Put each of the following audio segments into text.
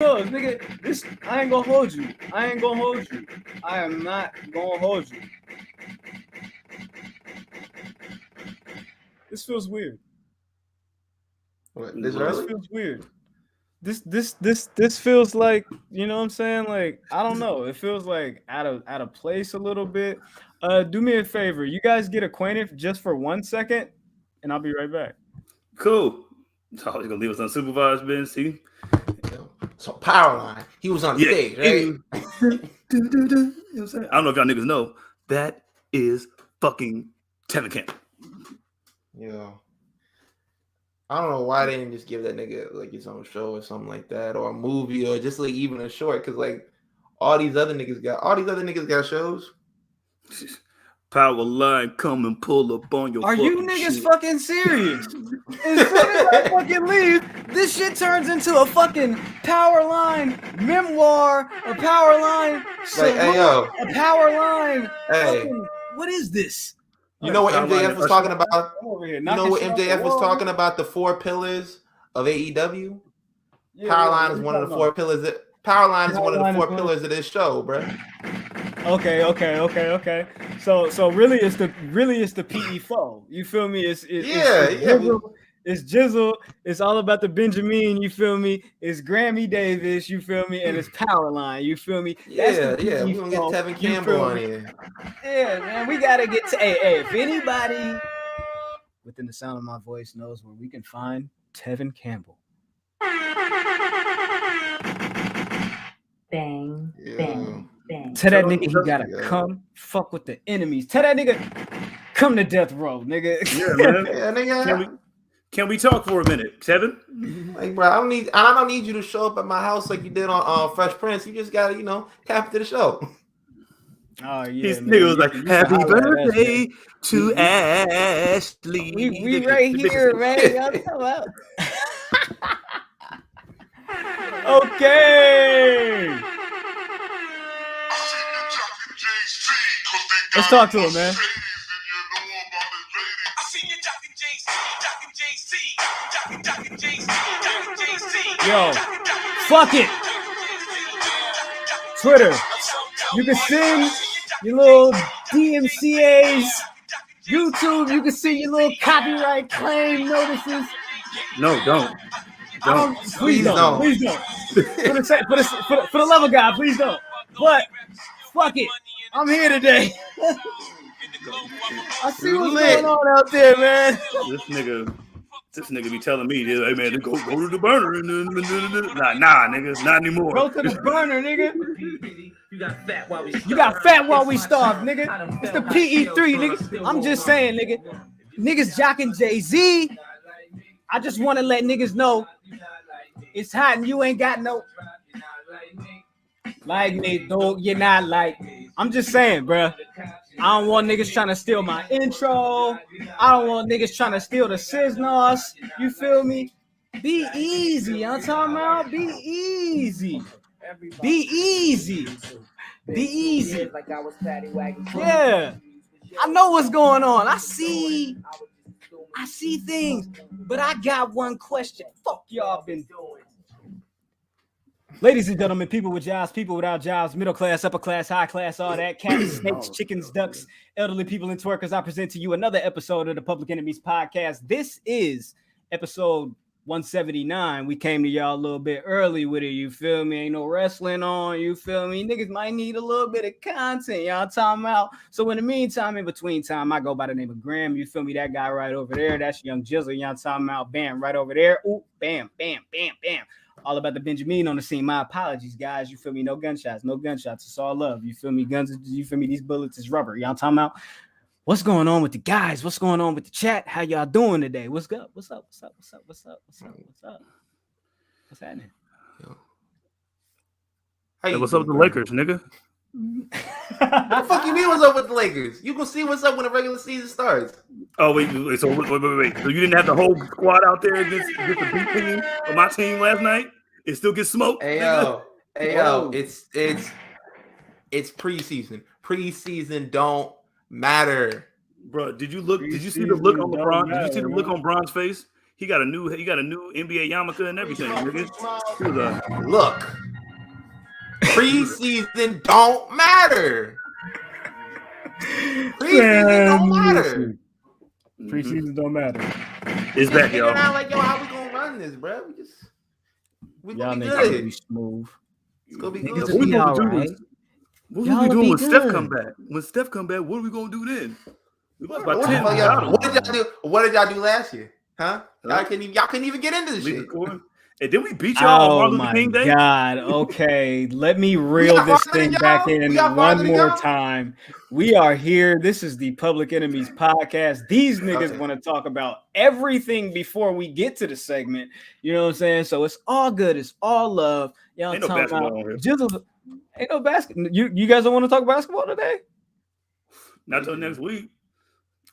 nigga, this I ain't gonna hold you. I ain't gonna hold you. I am not gonna hold you. This feels weird. What, this This early? feels weird. This feels like, you know what I'm saying? Like, I don't know. It feels like out of place a little bit. Do me a favor. You guys get acquainted just for 1 second, and I'll be right back. Cool. So he's gonna leave us unsupervised, Ben. See? So Powerline, he was on stage, right? You know what I'm saying? I don't know if y'all niggas know. That is fucking Tevin Campbell. Yeah. I don't know why they didn't just give that nigga like his own show or something like that, or a movie, or just like even a short, because like all these other niggas got shows. Power line, come and pull up on your. Are you niggas shit. Fucking serious? As soon as I fucking leave, this shit turns into a fucking Powerline memoir, a Powerline, Like, hey, yo. a Powerline. Hey. Fucking, what is this? You know what MJF was talking about? You know what MJF was talking about? The 4 pillars of AEW. Powerline is one of the 4 pillars. Powerline is one of the 4 pillars of this show, bro. Okay. So really, it's the PE foe. You feel me? It's Jizzle. It's all about the Benjamin. You feel me? It's Grammy Davis. You feel me? And it's Powerline. You feel me? Yeah. We gonna get Tevin Campbell on here. Yeah, man. We gotta get to. Hey, if anybody within the sound of my voice knows where we can find Tevin Campbell. Bang, bang. Tell that nigga he gotta come fuck with the enemies. Tell that nigga come to death row, nigga. Yeah, man. Yeah, nigga. Can we talk for a minute, Tevin? Like, bro, I don't need you to show up at my house like you did on Fresh Prince. You just gotta, tap into the show. Oh yeah, his nigga was like, "Happy birthday to Ashley." We right here, man. Okay. Let's talk to him, man. Yo, fuck it. Twitter, you can send your little DMCAs. YouTube, you can see your little copyright claim notices. No, don't. Please don't. For the love of God, please don't. But fuck it, I'm here today. I see what's going on out there, man. This nigga be telling me, "Hey man, go to the burner." Nah, nigga, not anymore. Go to the burner, nigga. You got fat while we starve, nigga. It's the PE3, nigga. I'm just saying, nigga. Niggas jocking Jay-Z. I just want to let niggas know it's hot and you ain't got no like me, dog. You're not like me. I'm just saying, bro. I don't want niggas trying to steal my intro. I don't want niggas trying to steal the Siznos. You feel me? Be easy. I'm talking about be easy. Be easy. Be easy. Yeah. I know what's going on. I see things, but I got one question. Fuck y'all been doing. Ladies and gentlemen, people with jobs, people without jobs, middle class, upper class, high class, all that, cats, snakes, chickens, ducks, elderly people, and twerkers, I present to you another episode of the Public Enemies Podcast. This is episode 179. We came to y'all a little bit early with it, you feel me? Ain't no wrestling on, you feel me? Niggas might need a little bit of content, y'all talking about. So in the meantime, in between time, I go by the name of Graham, you feel me? That guy right over there, that's Young Jizzle, y'all talking about. Bam, right over there. Ooh, bam, bam, bam, bam. All about the Benjamin on the scene. My apologies, guys. You feel me? No gunshots. It's all love. You feel me? Guns, you feel me? These bullets is rubber. Y'all talking about what's going on with the guys? What's going on with the chat? How y'all doing today? What's up? What's happening? Hey, what's up with the Lakers, nigga? What the fuck you mean what's up with the Lakers? You gonna see what's up when the regular season starts. Oh, wait. So wait. So you didn't have the whole squad out there against the big team of my team last night? It still gets smoked? Hey, yo. It's preseason. Preseason don't matter. Bro, did you see the look on LeBron? Did you see the look on Bron's face? He got a new NBA yarmulke and everything, nigga. Look, preseason don't matter. Preseason don't matter. Preseason don't matter. It's back, y'all. Like, yo, how we gonna run this, bro? We gonna be Y'all good. Be smooth. It's gonna be Niggas good. be all right. What we gonna do when Steph come back? When Steph come back, what are we gonna do then? What did y'all do? What did y'all do last year? Huh? Y'all couldn't even get into the shit. And then we beat y'all on Martin Luther King Day. God, okay. Let me reel this thing back in one more time. We are here. This is the Public Enemies podcast. These niggas want to talk about everything before we get to the segment. You know what I'm saying? So it's all good. It's all love. Y'all ain't no talking basketball about jizzle. Ain't no basketball. You guys don't want to talk basketball today? Not till next week.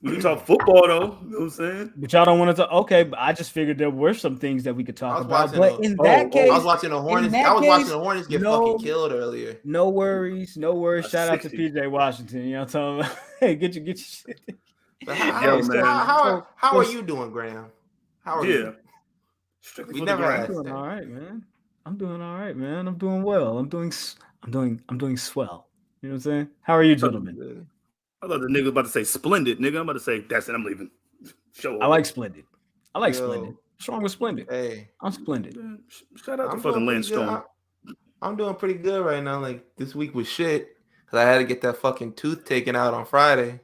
We can talk football though, you know what I'm saying? But y'all don't want to talk. Okay, but I just figured there were some things that we could talk about. But in that case, I was watching the Hornets. Watching the Hornets get fucking killed earlier. No worries. Shout out to PJ Washington. You know what I'm talking about? Hey, get your shit. How are you doing, Graham? How are you? We never asked. I'm doing all right, man. I'm doing all right, man. I'm doing well. I'm doing swell. You know what I'm saying? How are you, gentlemen? I thought the nigga was about to say splendid, nigga. I'm about to say that's it. I'm leaving. Show I like splendid. Splendid. What's wrong with splendid? Hey, I'm splendid. Shout out to fucking Lance Storm. I'm doing pretty good right now. Like this week was shit because I had to get that fucking tooth taken out on Friday.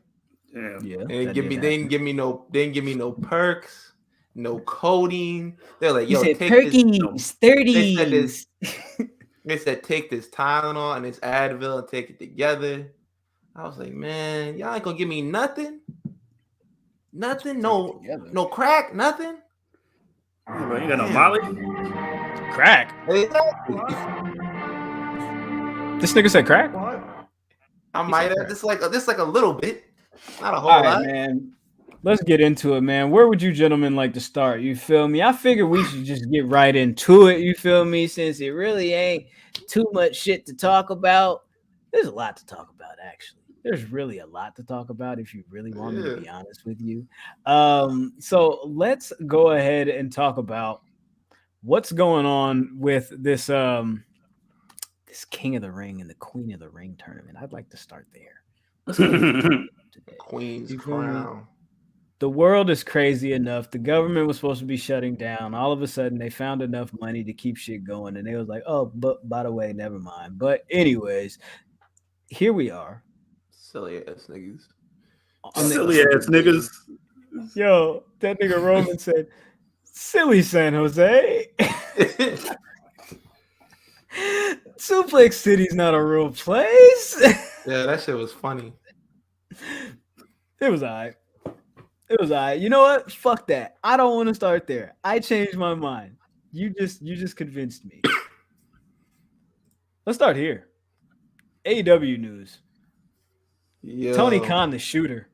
Yeah. They didn't give me no perks, no codeine. They're like, yo, take perkies, 30s. They said take this Tylenol and this Advil and take it together. I was like, man, y'all ain't gonna give me nothing? Nothing? No crack? Nothing? Yeah, bro, you got no Molly? Crack? Exactly. This nigga said crack? I might have. This like a little bit. Not a whole lot. Man. Let's get into it, man. Where would you gentlemen like to start? You feel me? I figure we should just get right into it. You feel me? Since it really ain't too much shit to talk about. There's a lot to talk about, actually. There's really a lot to talk about if you really want me to be honest with you. So let's go ahead and talk about what's going on with this this King of the Ring and the Queen of the Ring tournament. I'd like to start there. Let's go today. Queen's crown. The world is crazy enough. The government was supposed to be shutting down. All of a sudden, they found enough money to keep shit going. And they was like, oh, but by the way, never mind. But anyways, here we are. Silly ass niggas. Yo, that nigga Roman said, silly San Jose. Suplex City's not a real place. Yeah, that shit was funny. It was all right. You know what? Fuck that. I don't want to start there. I changed my mind. You just convinced me. Let's start here. AEW news. Yo. Tony Khan, the shooter.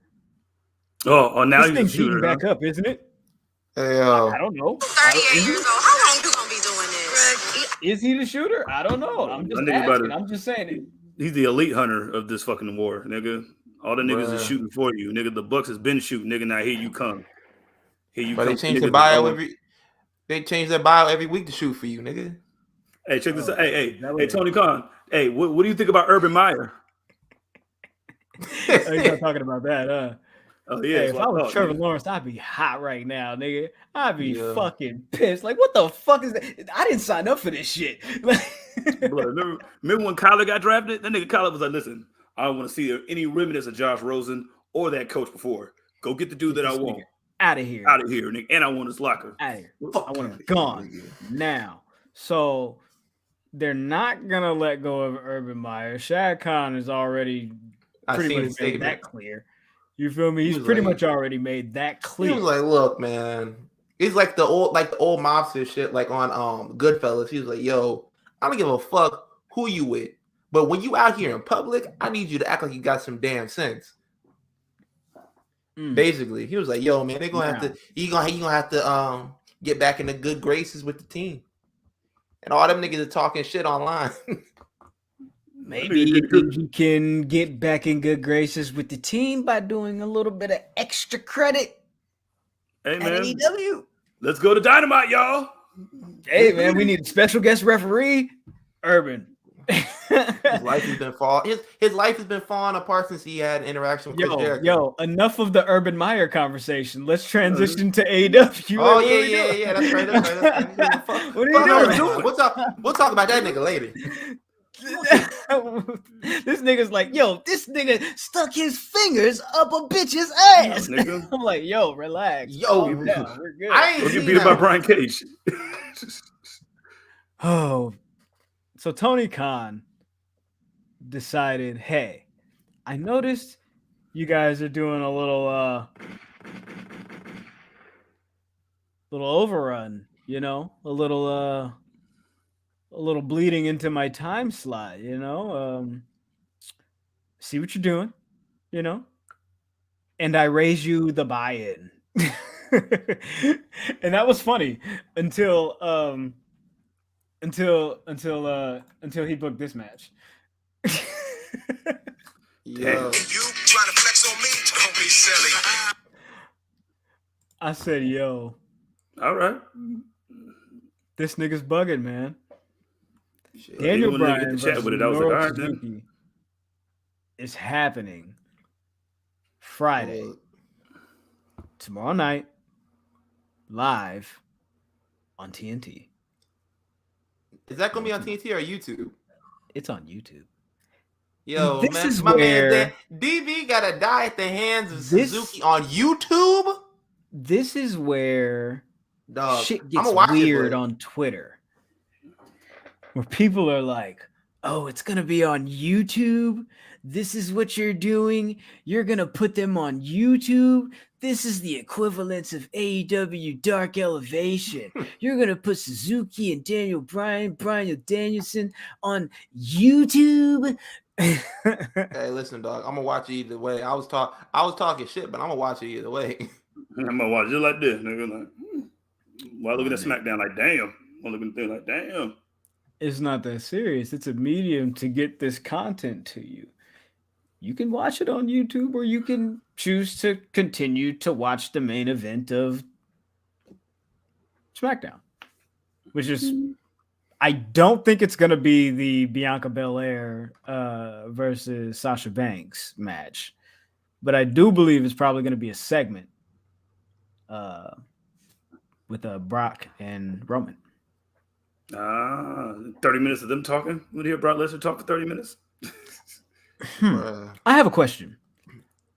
Oh, now this thing's heating back up, isn't it? Hey, I don't know. 38 years old. How long you gonna be doing this? Is he the shooter? I don't know. I'm just asking. I'm just saying it. He's the elite hunter of this fucking war, nigga. All the niggas is shooting for you, nigga. The Bucks has been shooting, nigga. Now here you come. But they change their bio They change their bio every week to shoot for you, nigga. Hey, check this out. Hey, Tony Khan. Hey, what do you think about Urban Meyer? You're not talking about that, Oh yeah. Hey, if I was Trevor Lawrence, I'd be hot right now, nigga. I'd be fucking pissed. Like, what the fuck is that? I didn't sign up for this shit. Remember when Kyler got drafted? That nigga Kyler was like, listen, I don't want to see any remnants of Josh Rosen or that coach before. Go get the dude that I want. Out of here, nigga. And I want his locker. Out of here. I want him gone now. So they're not gonna let go of Urban Meyer. Shad Khan has already pretty much made that clear. You feel me? He's pretty much already made that clear. He was like, "Look, man, it's like the old mobster shit, like on Goodfellas." He was like, "Yo, I don't give a fuck who you with, but when you out here in public, I need you to act like you got some damn sense." Basically, he was like, "Yo, man, they're gonna have to. You gonna have to get back in the good graces with the team." And all them niggas are talking shit online. Maybe you can get back in good graces with the team by doing a little bit of extra credit. Hey, man. AEW. Let's go to Dynamite, y'all. Hey, man, we need a special guest referee, Irving. His life has been his life has been falling apart since he had an interaction with Chris Jericho. Yo, enough of the Urban Meyer conversation. Let's transition to AEW. Oh yeah. That's right. What are you doing? We'll talk about that nigga later. This nigga's like, yo, this nigga stuck his fingers up a bitch's ass. I'm like, yo, relax. Yo, we're good. I ain't Don't get beat up by Brian Cage. Oh, so Tony Khan decided, hey, I noticed you guys are doing a little overrun, you know, a little bleeding into my time slot, you know. See what you're doing, you know, and I raise you the buy-in. And that was funny until he booked this match. Yo. If you trying to flex on me, don't be silly. I said, yo, All right. this nigga's bugging, man. Shit. Daniel Even when they Bryan get the chat versus with it, I was like, Minoru all right, then. Suzuki is happening Friday, tomorrow night, live on TNT. Is that gonna be on TNT or YouTube? It's on YouTube. Yo, This man, is my where- man DB gotta die at the hands of This- Suzuki on YouTube. This is where Dog, shit I'ma gets watch it, weird but- on Twitter, where people are like, oh, it's gonna be on YouTube. This is what you're doing. You're gonna put them on YouTube. This is the equivalence of AEW Dark Elevation. You're gonna put Suzuki and Daniel Bryan, Bryan Danielson on YouTube. Hey, listen, dog. I'm gonna watch it either way. I was talking shit, but I'm gonna watch it either way. I'm gonna watch it like this, nigga. Like, while looking at SmackDown, like, damn. I'm looking at things like, damn. It's not that serious. It's a medium to get this content to you. You can watch it on YouTube, or you can choose to continue to watch the main event of SmackDown, which is, I don't think it's going to be the Bianca Belair versus Sasha Banks match, but I do believe it's probably going to be a segment with Brock and Roman. 30 minutes of them talking. Would you hear Brock Lesnar talk for 30 minutes? I have a question.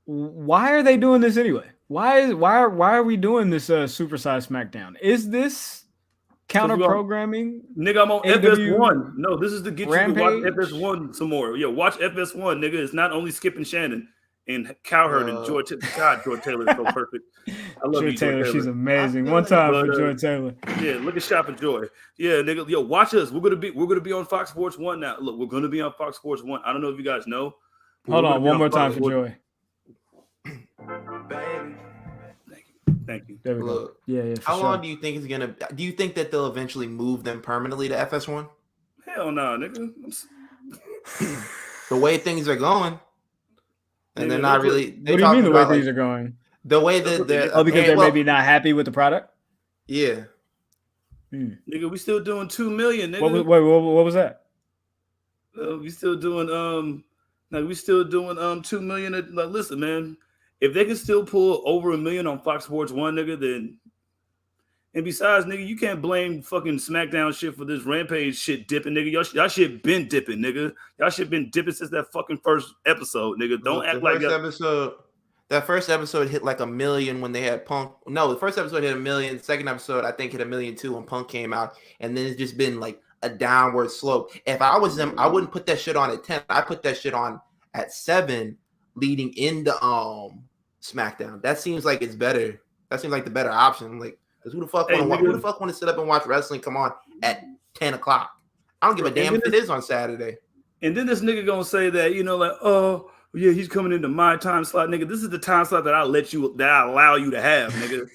Why are they doing this anyway? Why are we doing this supersized SmackDown? Is this counter programming? Nigga, I'm on AEW FS1. No, this is to get Rampage? you to watch FS1 some more. Yeah, watch FS1, nigga. It's not only Skip and Shannon and Cowherd and Joy Taylor. God, Joy Taylor is so perfect. I love Joy you, Taylor, Joy Taylor. she's amazing. One time for Joy Taylor. Yeah, look at Shop and Joy. Yeah, nigga. Yo, watch us. We're gonna be on Fox Sports 1 now. Look, we're gonna be on Fox Sports 1. I don't know if you guys know. Hold on, one more time for Joy. Thank you. There we go. Look, Yeah, for how sure. long do you think it's gonna? Do you think that they'll eventually move them permanently to FS1? Hell no, nigga. The way things are going, and they're not really. What do you mean the way things are going? The way that they're. Oh, because they're maybe not happy with the product? Yeah. Nigga, we still doing 2 million, nigga. What was that? We still doing 2 million. Like, listen, man, if they can still pull over 1 million on Fox Sports 1, nigga, then, and besides, nigga, you can't blame fucking SmackDown shit for this Rampage shit dipping, nigga. Y'all shit been dipping, nigga. Y'all shit been dipping since that fucking first episode, nigga. Don't act like that first episode hit like 1 million when they had Punk. No, the first episode hit 1 million. The second episode, I think, hit 1 million too when Punk came out, and then it's just been like a downward slope. If I was them, I wouldn't put that shit on at 10. I put that shit on at 7, leading into SmackDown. That seems like it's better. That seems like the better option. Like, because who the fuck want to sit up and watch wrestling come on at 10 o'clock? I don't give a damn if it is on Saturday. And then this nigga gonna say that, you know, like, oh yeah, he's coming into my time slot, nigga. This is the time slot that I allow you to have, nigga.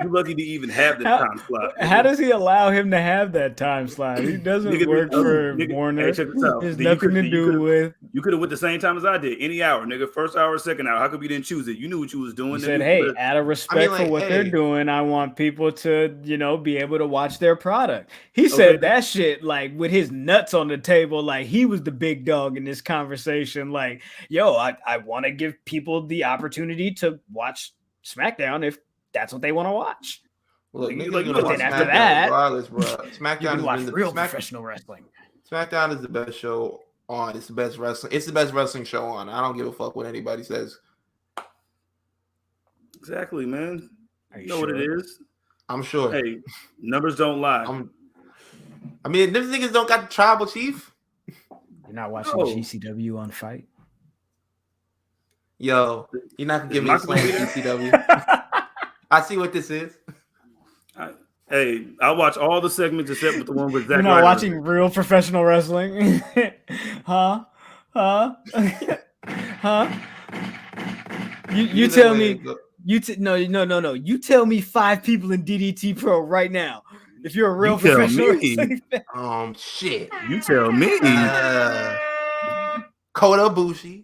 You're lucky to even have the time slot. Nigga. How does he allow him to have that time slot? He doesn't work for Warner. Hey, check this out. There's nothing to do with You could have went the same time as I did, any hour, nigga. First hour, second hour. How come you didn't choose it? You knew what you was doing. You nigga. said, hey, out of respect for what they're doing, I want people to, be able to watch their product. He said that shit like with his nuts on the table, like he was the big dog in this conversation. Like, yo, I want to give people the opportunity to watch SmackDown if that's what they want to watch. Look, then after that, regardless, bro. SmackDown you can watch real professional wrestling. SmackDown is the best show on. It's the best wrestling. It's the best wrestling show on. I don't give a fuck what anybody says. Exactly, man. You know sure? what it is? I'm sure. Hey, numbers don't lie. I mean, these niggas don't got the tribal chief. You're not watching GCW on Fight? Yo, you're not gonna give me a slam GCW. I see what this is. Hey, I watch all the segments except with the one with Zack. You're not watching real professional wrestling, huh? You tell me. No. You tell me 5 people in DDT Pro right now. If you're a real professional wrestling fan. Shit. You tell me. Kota Ibushi.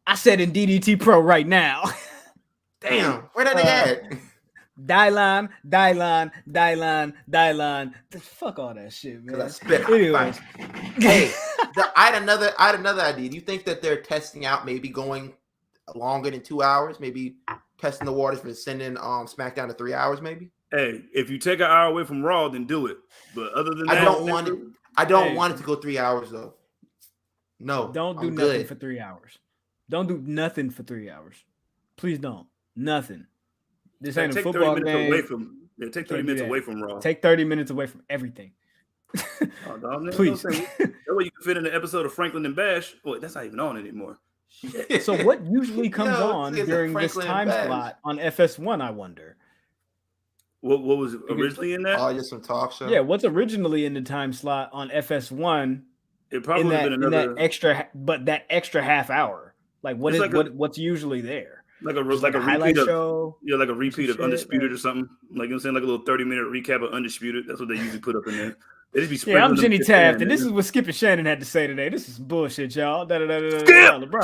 I said in DDT Pro right now. Damn, where that nigga at? Dylan. Fuck all that shit, man. Anyways. Hey, I had another idea. Do you think that they're testing out maybe going longer than 2 hours? Maybe testing the waters for sending SmackDown to 3 hours, maybe? Hey, if you take an hour away from Raw, then do it. But other than that, I don't want it to go 3 hours though. No. Don't do nothing for 3 hours. Don't do nothing for 3 hours. Please don't. Nothing. This ain't a football game. Take 30 minutes away from Raw. Take 30 minutes away from everything. Please. That way you can fit in an episode of Franklin and Bash. Boy, that's not even on anymore. Shit. So what usually comes on during this time slot on FS1, I wonder? What was originally in that? Oh, just some talk show. Yeah, what's originally in the time slot on FS1? It probably would have been another that extra half hour. Like what's usually there? Like a highlight repeat show. Yeah, like a repeat of Undisputed or something. Like I'm saying, like a little 30-minute recap of Undisputed. That's what they usually put up in there. They just be I'm Jenny Taft, and this is what Skip and Shannon had to say today. This is bullshit, y'all. Skip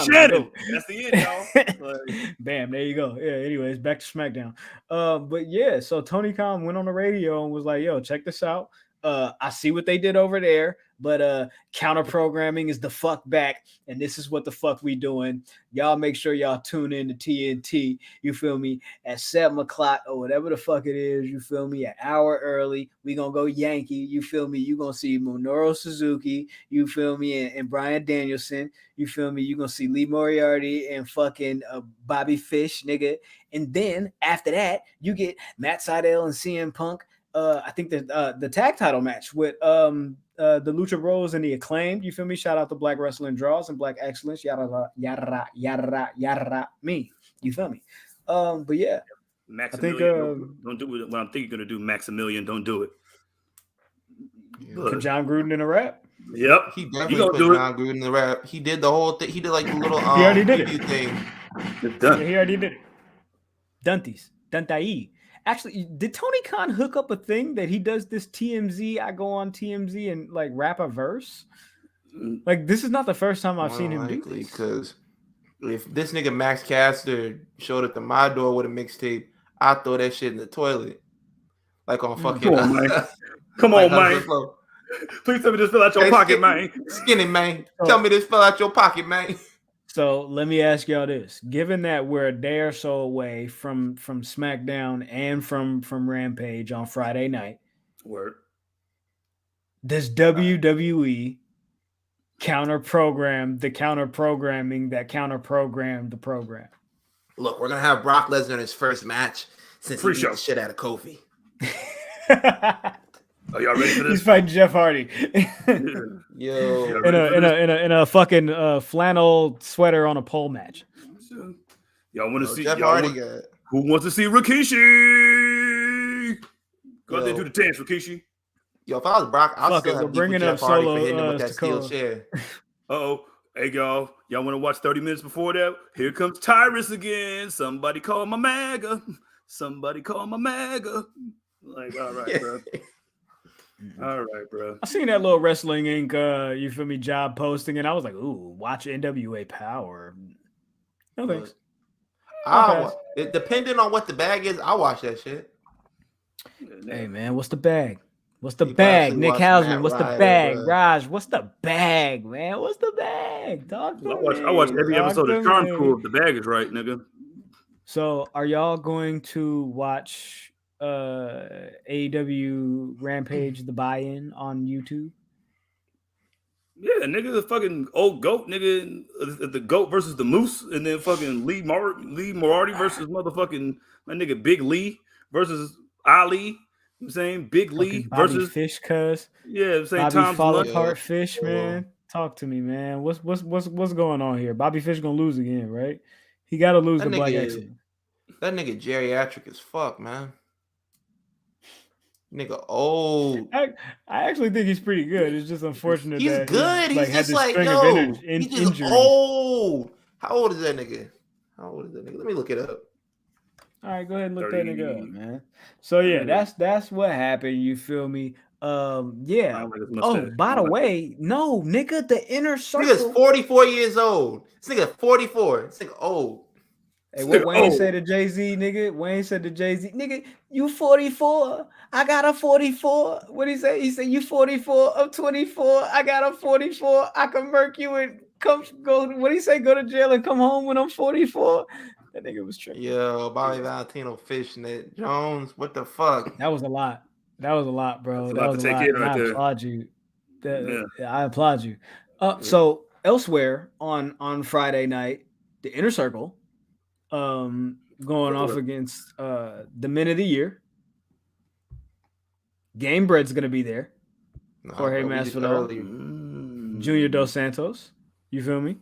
Shannon. That's the end, y'all. Bam, there you go. Yeah. Anyways, back to SmackDown. But yeah, so Tony Khan went on the radio and was like, "Yo, check this out. I see what they did over there, but counter programming is the fuck back, and this is what the fuck we doing. Y'all make sure y'all tune in to TNT, you feel me, at 7 o'clock or whatever the fuck it is, you feel me, an hour early. We gonna go Yankee, you feel me. You gonna see Minoru Suzuki, you feel me, and Bryan Danielson, you feel me. You gonna see Lee Moriarty and fucking Bobby Fish, nigga. And then after that, you get Matt Sydal and CM Punk. I think the tag title match with the Lucha Bros and the Acclaimed. You feel me? Shout out to Black Wrestling Draws and Black Excellence. Yada me. You feel me? But yeah, Maximilian, don't do it. What I'm thinking you're gonna do, Maximilian. Don't do it. Put Jon Gruden in a rap. Yep, he definitely put Jon Gruden in the rap. He did the whole thing. He did like the little he already did it. thing. It's done. Yeah, he already did it. Dantai. Actually, did Tony Khan hook up a thing that he does this TMZ? I go on TMZ and like rap a verse. Like this is not the first time I've seen him do this. Because if this nigga Max Caster showed up to my door with a mixtape, I'd throw that shit in the toilet. Like on fucking. Come on, man. Please tell me this fell out your pocket, man. Skinny man. Tell me this fell out your pocket, man. So let me ask y'all this: given that we're a day or so away from SmackDown and from Rampage on Friday night, does WWE counter program the counter programming that counter programmed the program? Look, we're gonna have Brock Lesnar in his first match since he beat the shit out of Kofi. Are y'all ready for this? He's fighting Jeff Hardy. Yo, in a fucking flannel sweater on a pole match. Y'all want to see Jeff Hardy? Who wants to see Rikishi? Go out there do the dance, Rikishi. Yo, if I was Brock, I'll still have bringing Jeff up Hardy Solo for hitting him with that Sikoa. steel chair. Hey y'all want to watch 30 minutes before that? Here comes Tyrus again. Somebody call my MAGA. Like, all right, bro. All right, bro. I seen that little Wrestling Inc. You feel me job posting, and I was like, "Ooh, watch NWA Power." No thanks. Depending on what the bag is, I watch that shit. Hey man, what's the bag? What's the People bag? actually Nick watch Hausman, Matt what's the Rider, bag? bro. Raj, what's the bag, man? What's the bag? Talk to I watch every Talk episode to of Charm me. Crew if the bag is right, nigga. So, are y'all going to watch AEW Rampage the buy-in on YouTube? Yeah, nigga, the fucking old goat, nigga, the goat versus the moose, and then fucking Lee Moriarty versus motherfucking my nigga Big Lee versus Ali. You know what I'm saying Big Lee Fucking Bobby versus Fish, cuz I'm saying Bobby Tom's fall Lunch. apart Fish, man. Talk to me, man. What's going on here? Bobby Fish gonna lose again, right? He got to lose That to Black nigga- Excellence. That nigga geriatric as fuck, man. Nigga old. I actually think he's pretty good. It's just unfortunate He's that good. He's, He's had just this like, string of yo, he's just injuries. old. How old is that nigga? Let me look it up. All right, go ahead and look 30. that nigga up, man. So yeah, that's what happened. You feel me? Yeah. Oh, by the way, no, nigga, the inner circle. Nigga's 44 years old. This nigga 44. This nigga old. Hey, what Wayne said to Jay-Z, nigga? Wayne said to Jay-Z, nigga, you 44. I got a 44. What he say? He said, you 44. I'm 24. I got a 44. I can murk you and go. What he say? Go to jail and come home when I'm 44. That nigga was tripping. Yo, Bobby Valentino, Fishnet, Jones. What the fuck? That was a lot. That was a lot, bro. That was a lot to take in right there. I applaud you. I applaud you. So elsewhere on Friday night, the Inner Circle. Going off against the Men of the Year. Game Bread's gonna be there. Jorge Masvidal, Junior Dos Santos. You feel me?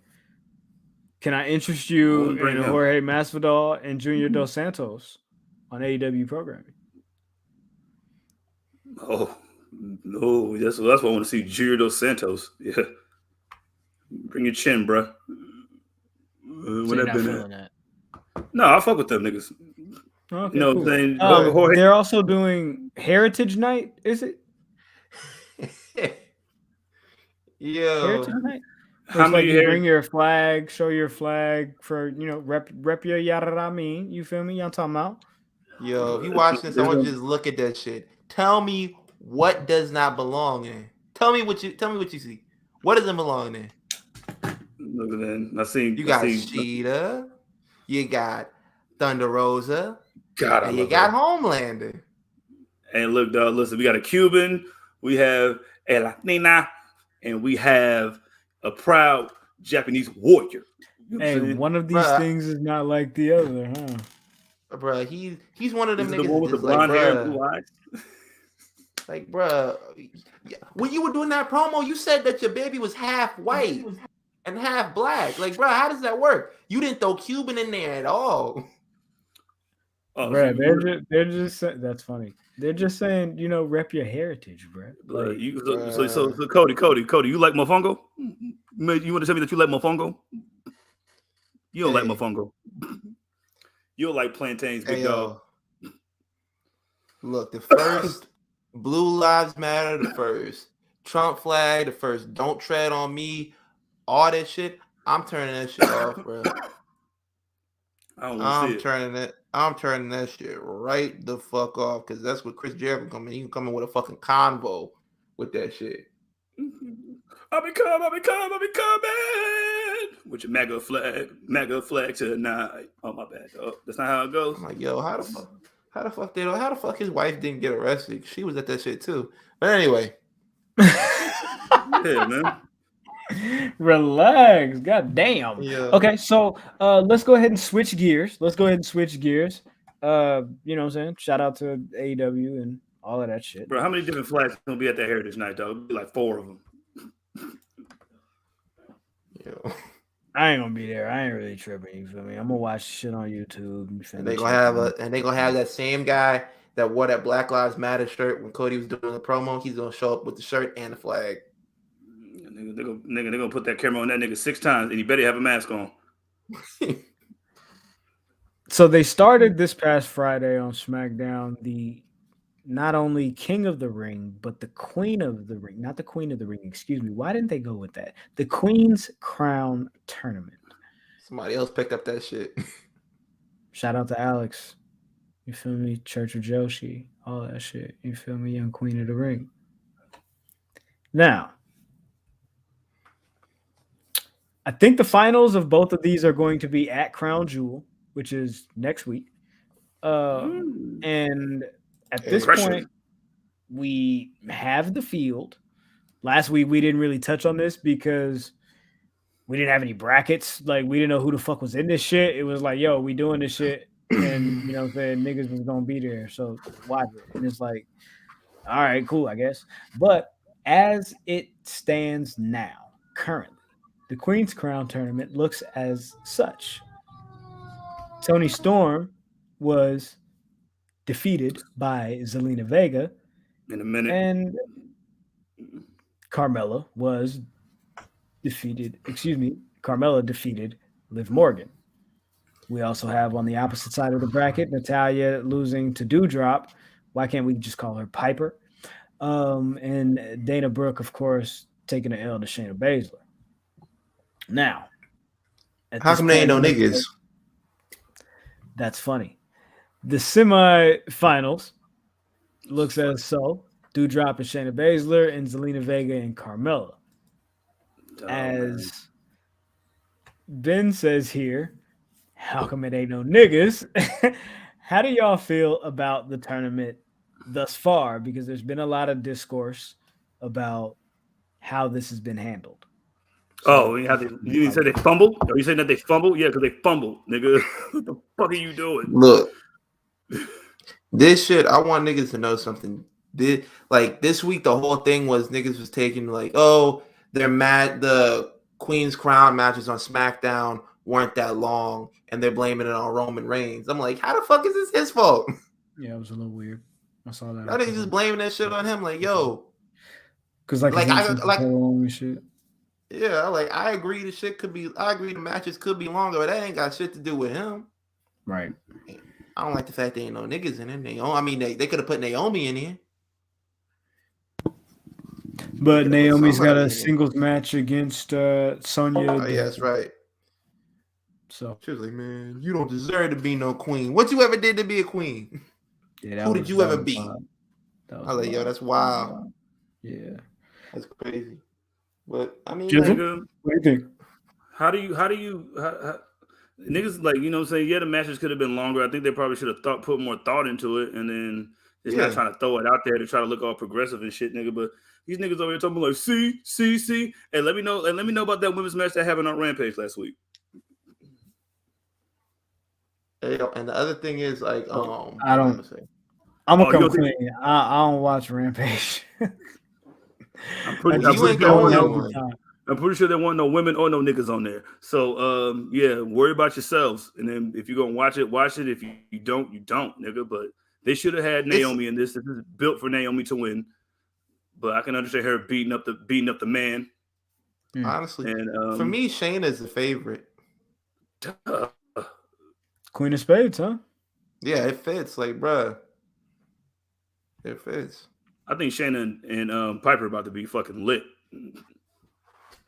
Can I interest you in Jorge Masvidal and Junior Dos Santos on AEW programming? Oh no, that's what I want to see. Junior Dos Santos. Yeah, bring your chin, bro. So you're not feeling that. No, I fuck with them niggas. Okay, you know cool. what I'm saying? They're also doing Heritage Night, is it? Yeah. Heritage Night? How many you bring your flag, show your flag for, rep your yada mean. You feel me? Y'all talking about? Yo, if you watch this, I want you to just look at that shit. Tell me what does not belong in. Tell me what you see. What doesn't belong in? Look at that. I seen you got Sheeta. You got Thunder Rosa. God, and you got Homelander. And look, dog, listen, we got a Cuban, we have a Latina, and we have a proud Japanese warrior. You know hey, one of these things is not like the other, huh? Bro, he's one of them niggas. The one with the blonde hair and blue eyes. Like, bro, when you were doing that promo, you said that your baby was half white and half black. Like, bro, how does that work? You didn't throw Cuban in there at all. Bro, they're just that's funny. They're just saying, rep your heritage, bro. Like, so Cody, you like mofongo? You want to tell me that you like mofongo? You don't like mofongo. You don't like plantains, big dog. Look, the first Blue Lives Matter, the first Trump flag, the first Don't Tread on Me, all that shit. I'm turning that shit off, bro. I'm turning that shit right the fuck off because that's what Chris Jericho coming. He can come in with a fucking convo with that shit. I'll be coming with your MAGA flag tonight. Oh my bad, dog. That's not how it goes. I'm like, yo, how the fuck his wife didn't get arrested? She was at that shit too. But anyway, yeah, man. Relax. God damn. Yeah. Okay, so let's go ahead and switch gears. You know what I'm saying? Shout out to AEW and all of that shit. Bro, how many different flags gonna be at that Heritage Night, dog? It'll be like 4 of them. Yo. I ain't gonna be there. I ain't really tripping. You feel me? I'm gonna watch shit on YouTube. And they gonna have that same guy that wore that Black Lives Matter shirt when Cody was doing the promo. He's gonna show up with the shirt and the flag. They're gonna put that camera on that nigga 6 times, and he better have a mask on. So they started this past Friday on SmackDown the not only King of the Ring, but the Queen of the Ring. Not the Queen of the Ring, excuse me. Why didn't they go with that? The Queen's Crown Tournament. Somebody else picked up that shit. Shout out to Alex. You feel me? Church of Joshi. All that shit. You feel me? Young Queen of the Ring. Now, I think the finals of both of these are going to be at Crown Jewel, which is next week. And at this point, we have the field. Last week, we didn't really touch on this because we didn't have any brackets. Like, we didn't know who the fuck was in this shit. It was like, yo, we doing this shit. And, you know what I'm saying? Niggas was going to be there. So watch it. And it's like, all right, cool, I guess. But as it stands now, currently, the Queen's Crown Tournament looks as such. Toni Storm was defeated by Zelina Vega in a minute, and Carmella was defeated. Carmella defeated Liv Morgan. We also have on the opposite side of the bracket Natalya losing to Doudrop. Why can't we just call her Piper? And Dana Brooke, of course, taking an L to Shayna Baszler. Now, how come they ain't no niggas? That's funny. The semifinals looks as so: Doudrop and Shayna Baszler, and Zelina Vega and Carmella. As Ben says here, how come it ain't no niggas? How do y'all feel about the tournament thus far? Because there's been a lot of discourse about how this has been handled. So, you said they fumbled? Are you saying that they fumbled? Yeah, because they fumbled, nigga. What the fuck are you doing? Look, this shit, I want niggas to know something. This week, the whole thing was niggas was taking like, oh, they're mad. The Queen's Crown matches on SmackDown weren't that long, and they're blaming it on Roman Reigns. I'm like, how the fuck is this his fault? Yeah, it was a little weird. I saw that. Y'all niggas just blaming that shit on him. Like, yo, because shit. Yeah, I agree the matches could be longer, but that ain't got shit to do with him. Right. I don't like the fact there ain't no niggas in it. They could have put Naomi in here. But Naomi's got a singles match against Sonya. Oh, yeah, that's right. So she was like, man, you don't deserve to be no queen. What you ever did to be a queen? Yeah, who did you ever beat? I was like, yo, that's wild. Yeah. That's crazy. But I mean, nigga, what do you think? How do you niggas, like, you know what I'm saying? Yeah, the matches could have been longer. I think they probably should have put more thought into it, and then just not trying to throw it out there to try to look all progressive and shit, nigga. But these niggas over here talking like, see. Hey, let me know about that women's match that happened on Rampage last week. And the other thing is, like, I don't. I'm gonna come clean. I don't watch Rampage. I'm pretty sure there weren't no women or no niggas on there. So yeah, worry about yourselves. And then if you're gonna watch it. If you don't, you don't, nigga. But they should have had Naomi in this. This is built for Naomi to win. But I can understand her beating up the man. Honestly, and for me, Shayna is the favorite. Queen of Spades, huh? Yeah, it fits. Like, bruh, it fits. I think Shayna and Piper are about to be fucking lit.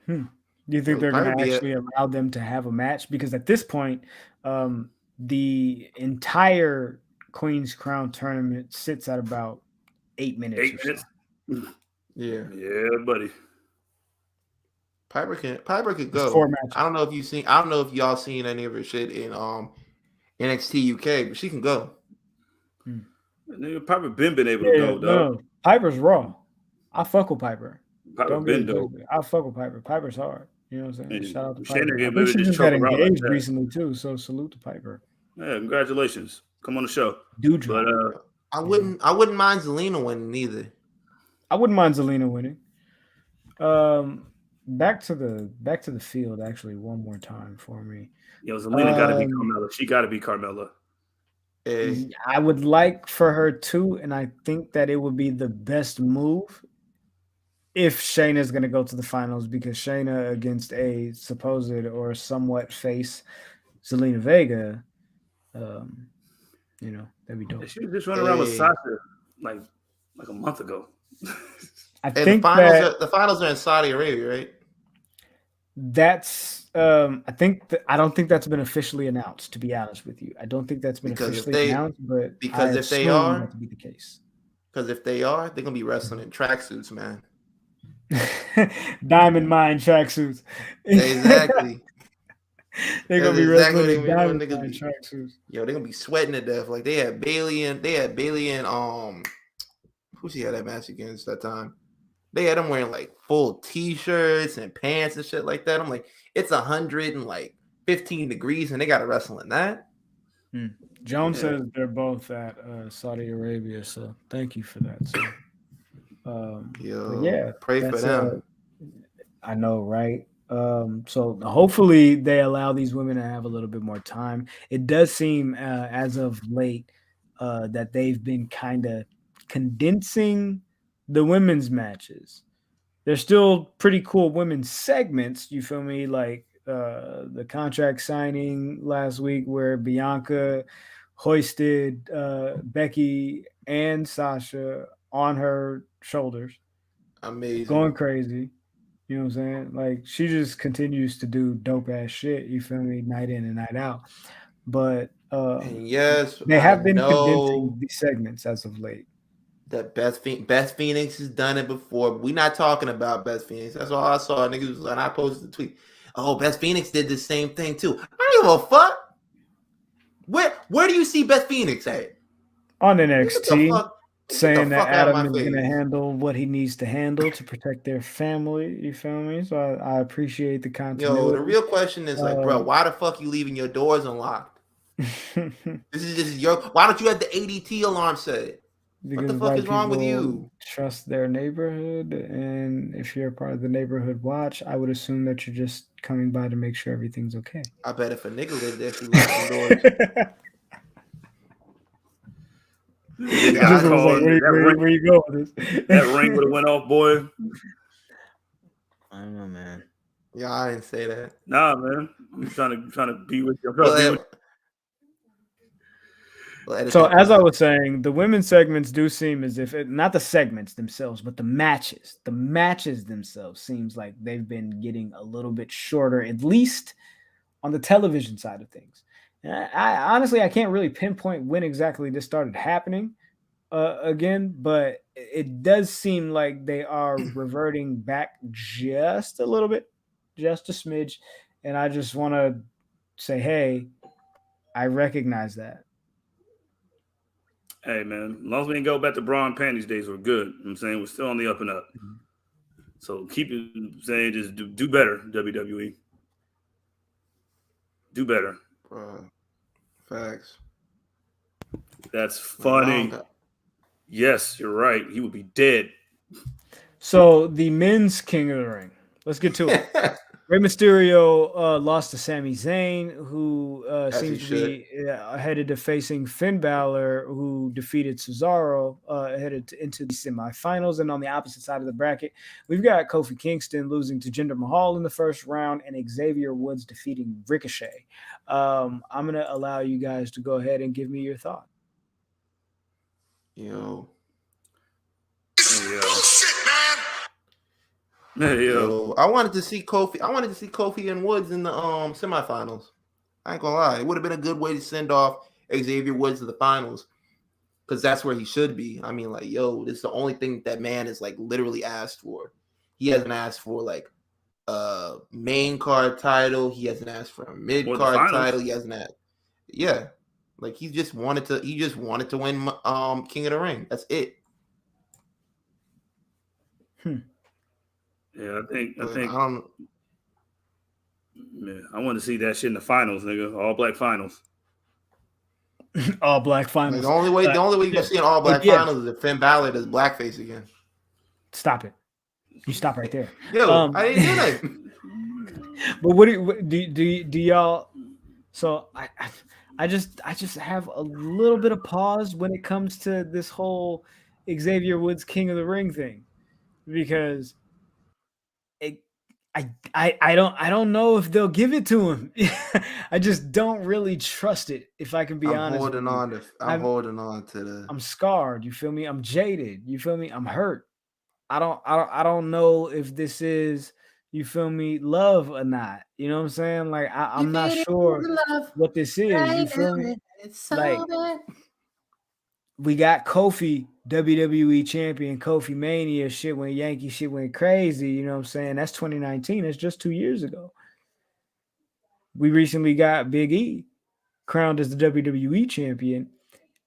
Do you think they're going to actually allow them to have a match? Because at this point, the entire Queen's Crown tournament sits at about 8 minutes. 8 minutes? Yeah. Yeah, buddy. Piper could go. I don't know if y'all seen any of her shit in NXT UK, but she can go. Nigga, Piper been able to go, dog. No, Piper's raw. I fuck with Piper. Piper been dope. I fuck with Piper. Piper's hard. You know what I'm saying? And shout out to Piper. I think she just got engaged recently too. So salute to Piper. Yeah, congratulations. Come on the show. Dude, but I wouldn't mind Zelina winning either. I wouldn't mind Zelina winning. Back to the field actually one more time for me. Yo, Zelina gotta be Carmella. She gotta be Carmella. I would like for her to, and I think that it would be the best move if Shayna is going to go to the finals, because Shayna against a supposed or somewhat face Zelina Vega, that'd be dope. She was just running around with Sasha. like a month ago. I And think the finals are in Saudi Arabia, right? that's I don't think that's been officially announced, to be honest with you. I don't think that's been officially announced, but I assume that to be the case. Because if they are, they're gonna be wrestling in tracksuits, man. Diamond Mine tracksuits. Exactly. They're gonna be wrestling in Diamond Mine tracksuits. Yo, they're gonna be sweating to death. Like they had Bailey and who she had that match against that time? They had them wearing like full t-shirts and pants and shit like that. I'm like, it's 115 degrees and they gotta wrestle in that. Joan says they're both at Saudi Arabia, so thank you for that. So, pray for them. I know, right? So hopefully they allow these women to have a little bit more time. It does seem as of late that they've been kind of condensing the women's matches. They're still pretty cool women's segments, you feel me? Like the contract signing last week where Bianca hoisted Becky and Sasha on her shoulders. Amazing. Going crazy. You know what I'm saying? Like she just continues to do dope ass shit, you feel me, night in and night out. But and yes, they have been condensing these segments as of late. That Beth Phoenix has done it before. We're not talking about Beth Phoenix. That's all I saw. Niggas, and I posted the tweet. Oh, Beth Phoenix did the same thing too. I don't give a fuck. Where do you see Beth Phoenix at? On NXT, saying that Adam is going to handle what he needs to handle to protect their family. You feel me? So I appreciate the continuity. Yo, the real question is like, bro, why the fuck you leaving your doors unlocked? This is your. Why don't you have the ADT alarm set? What the fuck is wrong with you? Trust their neighborhood, and if you're a part of the neighborhood watch, I would assume that you're just coming by to make sure everything's okay. I bet if a nigga lived there, she locked the doors. Where you go with this? That ring would have went off, boy. I don't know, man. Yeah, I didn't say that. Nah, man. I'm trying to be with you. So as I was saying, the women's segments do seem as if not the segments themselves, but the matches themselves seems like they've been getting a little bit shorter, at least on the television side of things. And I honestly, I can't really pinpoint when exactly this started happening again, but it does seem like they are reverting back just a little bit, just a smidge. And I just want to say, hey, I recognize that. Hey, man, as long as we didn't go back to bra and panties days, we're good. You know what I'm saying? We're still on the up and up. So keep it saying, just do better, WWE. Do better. Facts. That's funny. Yes, you're right. He would be dead. So the men's King of the Ring. Let's get to it. Rey Mysterio lost to Sami Zayn, who seems to be headed to facing Finn Balor, who defeated Cesaro, headed into the semifinals. And on the opposite side of the bracket, we've got Kofi Kingston losing to Jinder Mahal in the first round and Xavier Woods defeating Ricochet. I'm going to allow you guys to go ahead and give me your thought. Yo. Bullshit, man. Yo, I wanted to see Kofi and Woods in the semifinals. I ain't gonna lie, it would have been a good way to send off Xavier Woods to the finals, because that's where he should be. I mean, like, yo, this is the only thing that man is like literally asked for. He hasn't asked for like a main card title. He hasn't asked for a mid card title. He hasn't had, like he just wanted to win King of the Ring. That's it. Yeah, I think I want to see that shit in the finals, nigga. All black finals. All black finals. The only way you can see an all black finals is if Finn Balor does blackface again. Stop it. You stop right there. Yo, I didn't do that. But what do y'all? So I just have a little bit of pause when it comes to this whole Xavier Woods King of the Ring thing, because I don't know if they'll give it to him. I just don't really trust it, if I can be honest. I'm holding on to the. I'm scarred. You feel me? I'm jaded. You feel me? I'm hurt. I don't know if this is, you feel me, love or not. You know what I'm saying? Like I'm not sure what this is. You feel me? Like we got Kofi, WWE champion, Kofi Mania shit when Yankee shit went crazy. You know what I'm saying? That's 2019. That's just 2 years ago. We recently got Big E crowned as the WWE champion.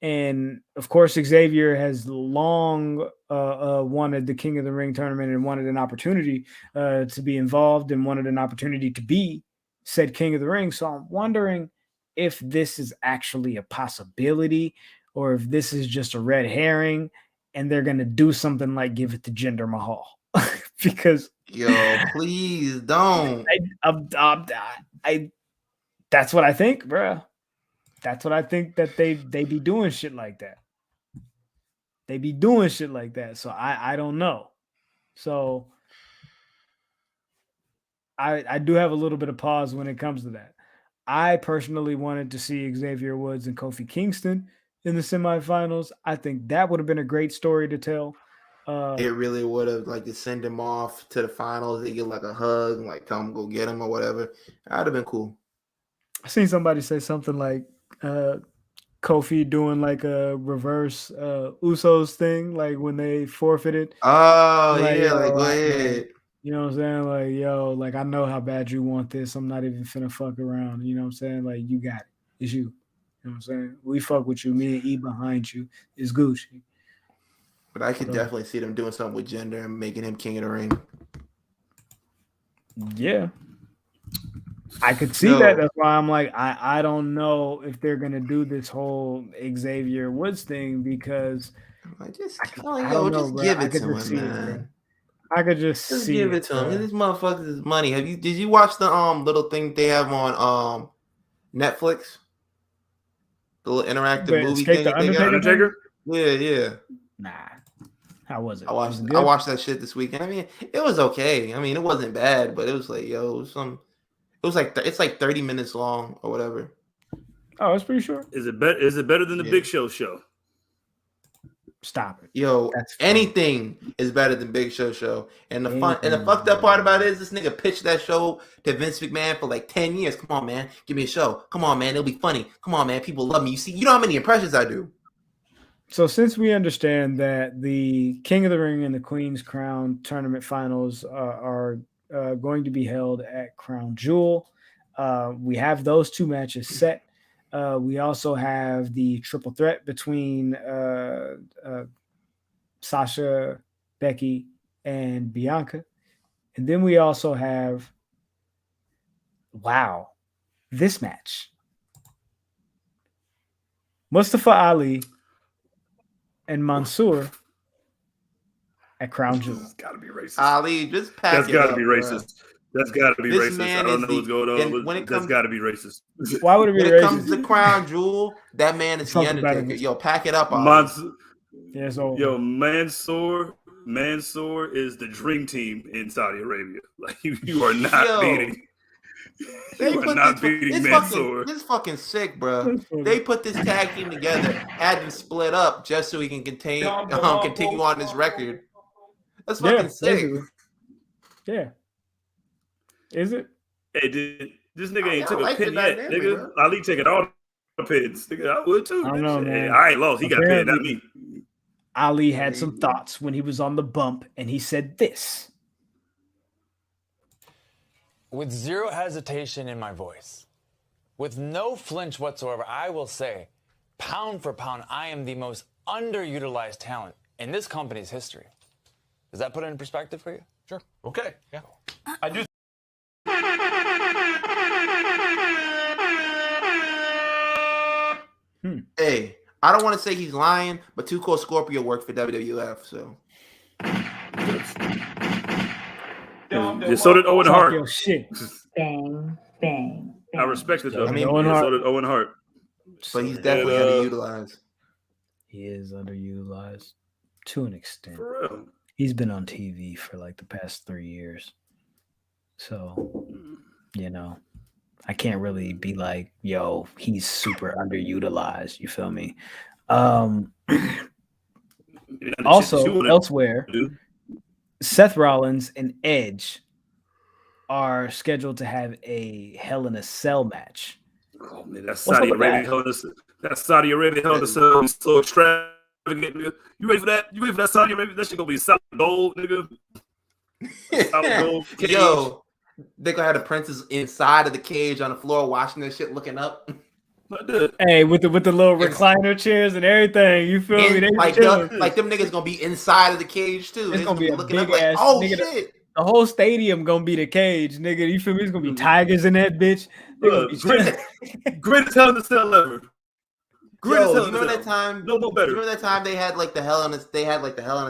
And of course, Xavier has long wanted the King of the Ring tournament and wanted an opportunity to be involved and wanted an opportunity to be said King of the Ring. So I'm wondering if this is actually a possibility or if this is just a red herring and they're going to do something like give it to Jinder Mahal. Because please don't. That's what I think, bro. That's what I think, that they be doing shit like that. They be doing shit like that. So I don't know. So I do have a little bit of pause when it comes to that. I personally wanted to see Xavier Woods and Kofi Kingston in the semifinals. I think that would have been a great story to tell. It really would have, like, to send him off to the finals. They get like a hug, like tell him go get him or whatever. That'd have been cool. I seen somebody say something like Kofi doing like a reverse Usos thing, like when they forfeited. Oh, like, yeah, like go ahead. You know what I'm saying? Like, yo, like I know how bad you want this. I'm not even finna fuck around. You know what I'm saying? Like, you got it. It's you. You know what I'm saying? We fuck with you. Me and E behind you is Gucci. But I could definitely see them doing something with Jinder and making him King of the Ring. Yeah. I could see that. That's why I'm like, I don't know if they're gonna do this whole Xavier Woods thing because just give it to him, man. I could just give it to him. These motherfuckers is money. Did you watch the little thing they have on Netflix? The little interactive movie thing that they got? Undertaker? Yeah. Nah. How was it? I watched that shit this weekend. I mean, it was okay. I mean, it wasn't bad, but it was like, it's like 30 minutes long or whatever. Oh, it's pretty short. Is it better than the Big Show show? Stop it. Yo, anything is better than Big Show. And the fucked up part about it is this nigga pitched that show to Vince McMahon for like 10 years. Come on, man. Give me a show. Come on, man. It'll be funny. Come on, man. People love me. You know how many impressions I do. So since we understand that the King of the Ring and the Queen's Crown tournament finals are going to be held at Crown Jewel, we have those two matches set. We also have the triple threat between Sasha, Becky, and Bianca. And then we also have, this match. Mustafa Ali and Mansoor at Crown Jewel. That's gotta be racist. Ali, just pack That's it gotta up, be bro. racist. That's gotta be racist. I don't know what's going on, but that's gotta be racist. Why would it be racist? When it comes to Crown Jewel, that man is the Undertaker. Yo, pack it up, Ali. Yo, Mansoor is the dream team in Saudi Arabia. Like you are not beating. You are not beating Mansoor. This is fucking sick, bro. They put this tag team together, had them split up just so he can continue on this record. That's fucking sick. Basically. Yeah. Is it? Hey, this nigga ain't took a pin yet, nigga. Ali taking all the pins. Nigga, I would too. I don't know, man. Hey, I ain't lost. He got a pin, not me. Ali had some thoughts when he was on the bump, and he said this. With zero hesitation in my voice, with no flinch whatsoever, I will say, pound for pound, I am the most underutilized talent in this company's history. Does that put it in perspective for you? Sure. Okay. Yeah. I do. Hey, I don't want to say he's lying, but Too Cold Scorpio worked for WWF, so. So did Owen Hart. Your shit. Bang, bang, bang. I respect it though. I mean, so did Owen Hart. But he's definitely underutilized. He is underutilized to an extent. For real. He's been on TV for like the past 3 years. So, you know, I can't really be like, yo, he's super underutilized. You feel me? Also, elsewhere, Seth Rollins and Edge are scheduled to have a Hell in a Cell match. Oh man, that's Saudi Arabia Hell in a Cell. That's Saudi Arabia Hell in a Cell. So extravagant, nigga. You ready for that? You ready for that Saudi Arabia? That shit gonna be solid gold, nigga. Solid gold. Yo, they gonna have the princess inside of the cage on the floor watching this shit, looking up. Hey, with the little recliner chairs and everything, you feel me? They like them niggas gonna be inside of the cage too. It's gonna be a looking big up like, ass. oh nigga, shit! The whole stadium gonna be the cage, nigga. You feel me? It's gonna be tigers in that bitch. Greatest Hell in a Cell ever. Yo, you remember that time? No better. Remember that time they had like the Hell in a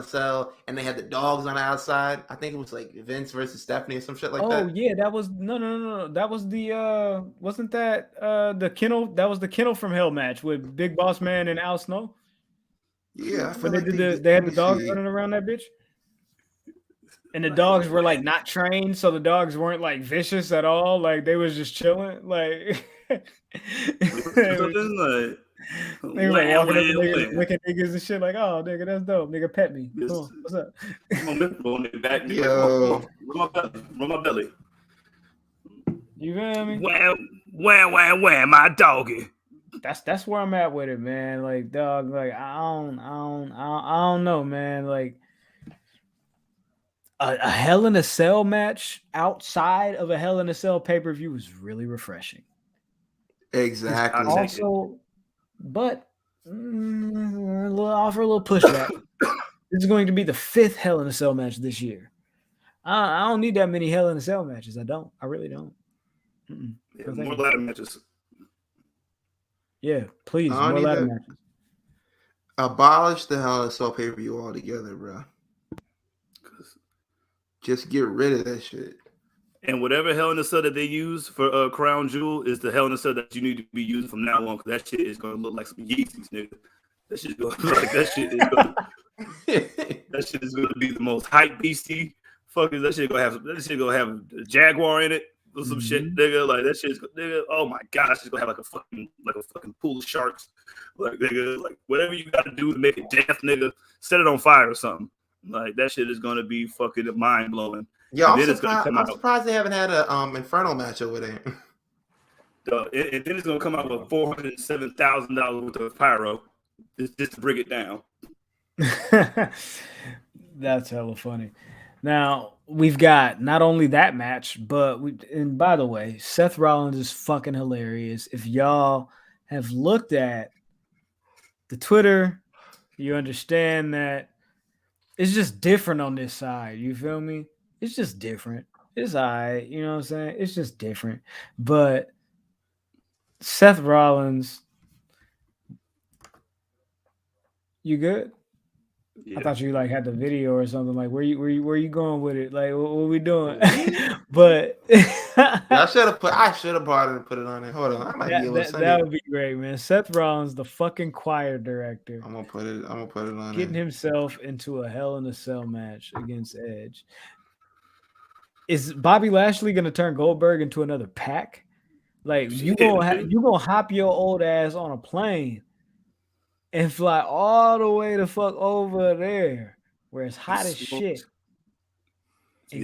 Cell, and they had the dogs on the outside. I think it was like Vince versus Stephanie or some shit like that. Oh yeah, that was no. That was the wasn't that the kennel? That was the kennel from Hell match with Big Boss Man and Al Snow. Yeah, but they had the dogs running around that bitch. And the dogs were like not trained, so the dogs weren't like vicious at all. Like they was just chilling. Like they were walking up to niggas, licking niggas and shit. Like, oh nigga, that's dope. Nigga, pet me. Come on, what's up? Yo, run my belly. You feel me? Wham, my doggy. That's where I'm at with it, man. Like, dog, like I don't know, man. Like a Hell in a Cell match outside of a Hell in a Cell pay-per-view is really refreshing. Exactly. Also, but offer a little pushback. This is going to be the 5th Hell in a Cell match this year. I don't need that many Hell in a Cell matches. I don't. I really don't. Yeah, more ladder matches. Yeah, please, more ladder matches. Abolish the Hell in a Cell pay-per-view altogether, bro. Just get rid of that shit. And whatever Hell in a Cell that they use for Crown Jewel is the Hell in a Cell that you need to be using from now on, because that shit is gonna look like some Yeezys, nigga. That shit is gonna be the most hype beastie. Fuckers, that shit gonna have a Jaguar in it or some shit, nigga. Like that shit's nigga. Oh my god, that shit's gonna have like a fucking pool of sharks. Like nigga, like whatever you gotta do to make it death, nigga. Set it on fire or something. Like that shit is gonna be fucking mind blowing. Yeah, I'm surprised they haven't had a Inferno match over there. And then it's gonna come out with $407,000 worth of pyro, just to bring it down. That's hella funny. Now we've got not only that match, but and by the way, Seth Rollins is fucking hilarious. If y'all have looked at the Twitter, you understand that it's just different on this side. You feel me? It's just different. It's all right. You know what I'm saying? It's just different. But Seth Rollins, you good? Yeah. I thought you like had the video or something. Like, where you going with it? Like, what we doing? But I should have brought it and put it on there. Hold on, I might be able to send that would be great, man. Seth Rollins, the fucking choir director. I'm gonna put it on. Getting himself into a Hell in a Cell match against Edge. Is Bobby Lashley gonna turn Goldberg into another Pac? Like you gonna hop your old ass on a plane and fly all the way the fuck over there where it's hot as shit and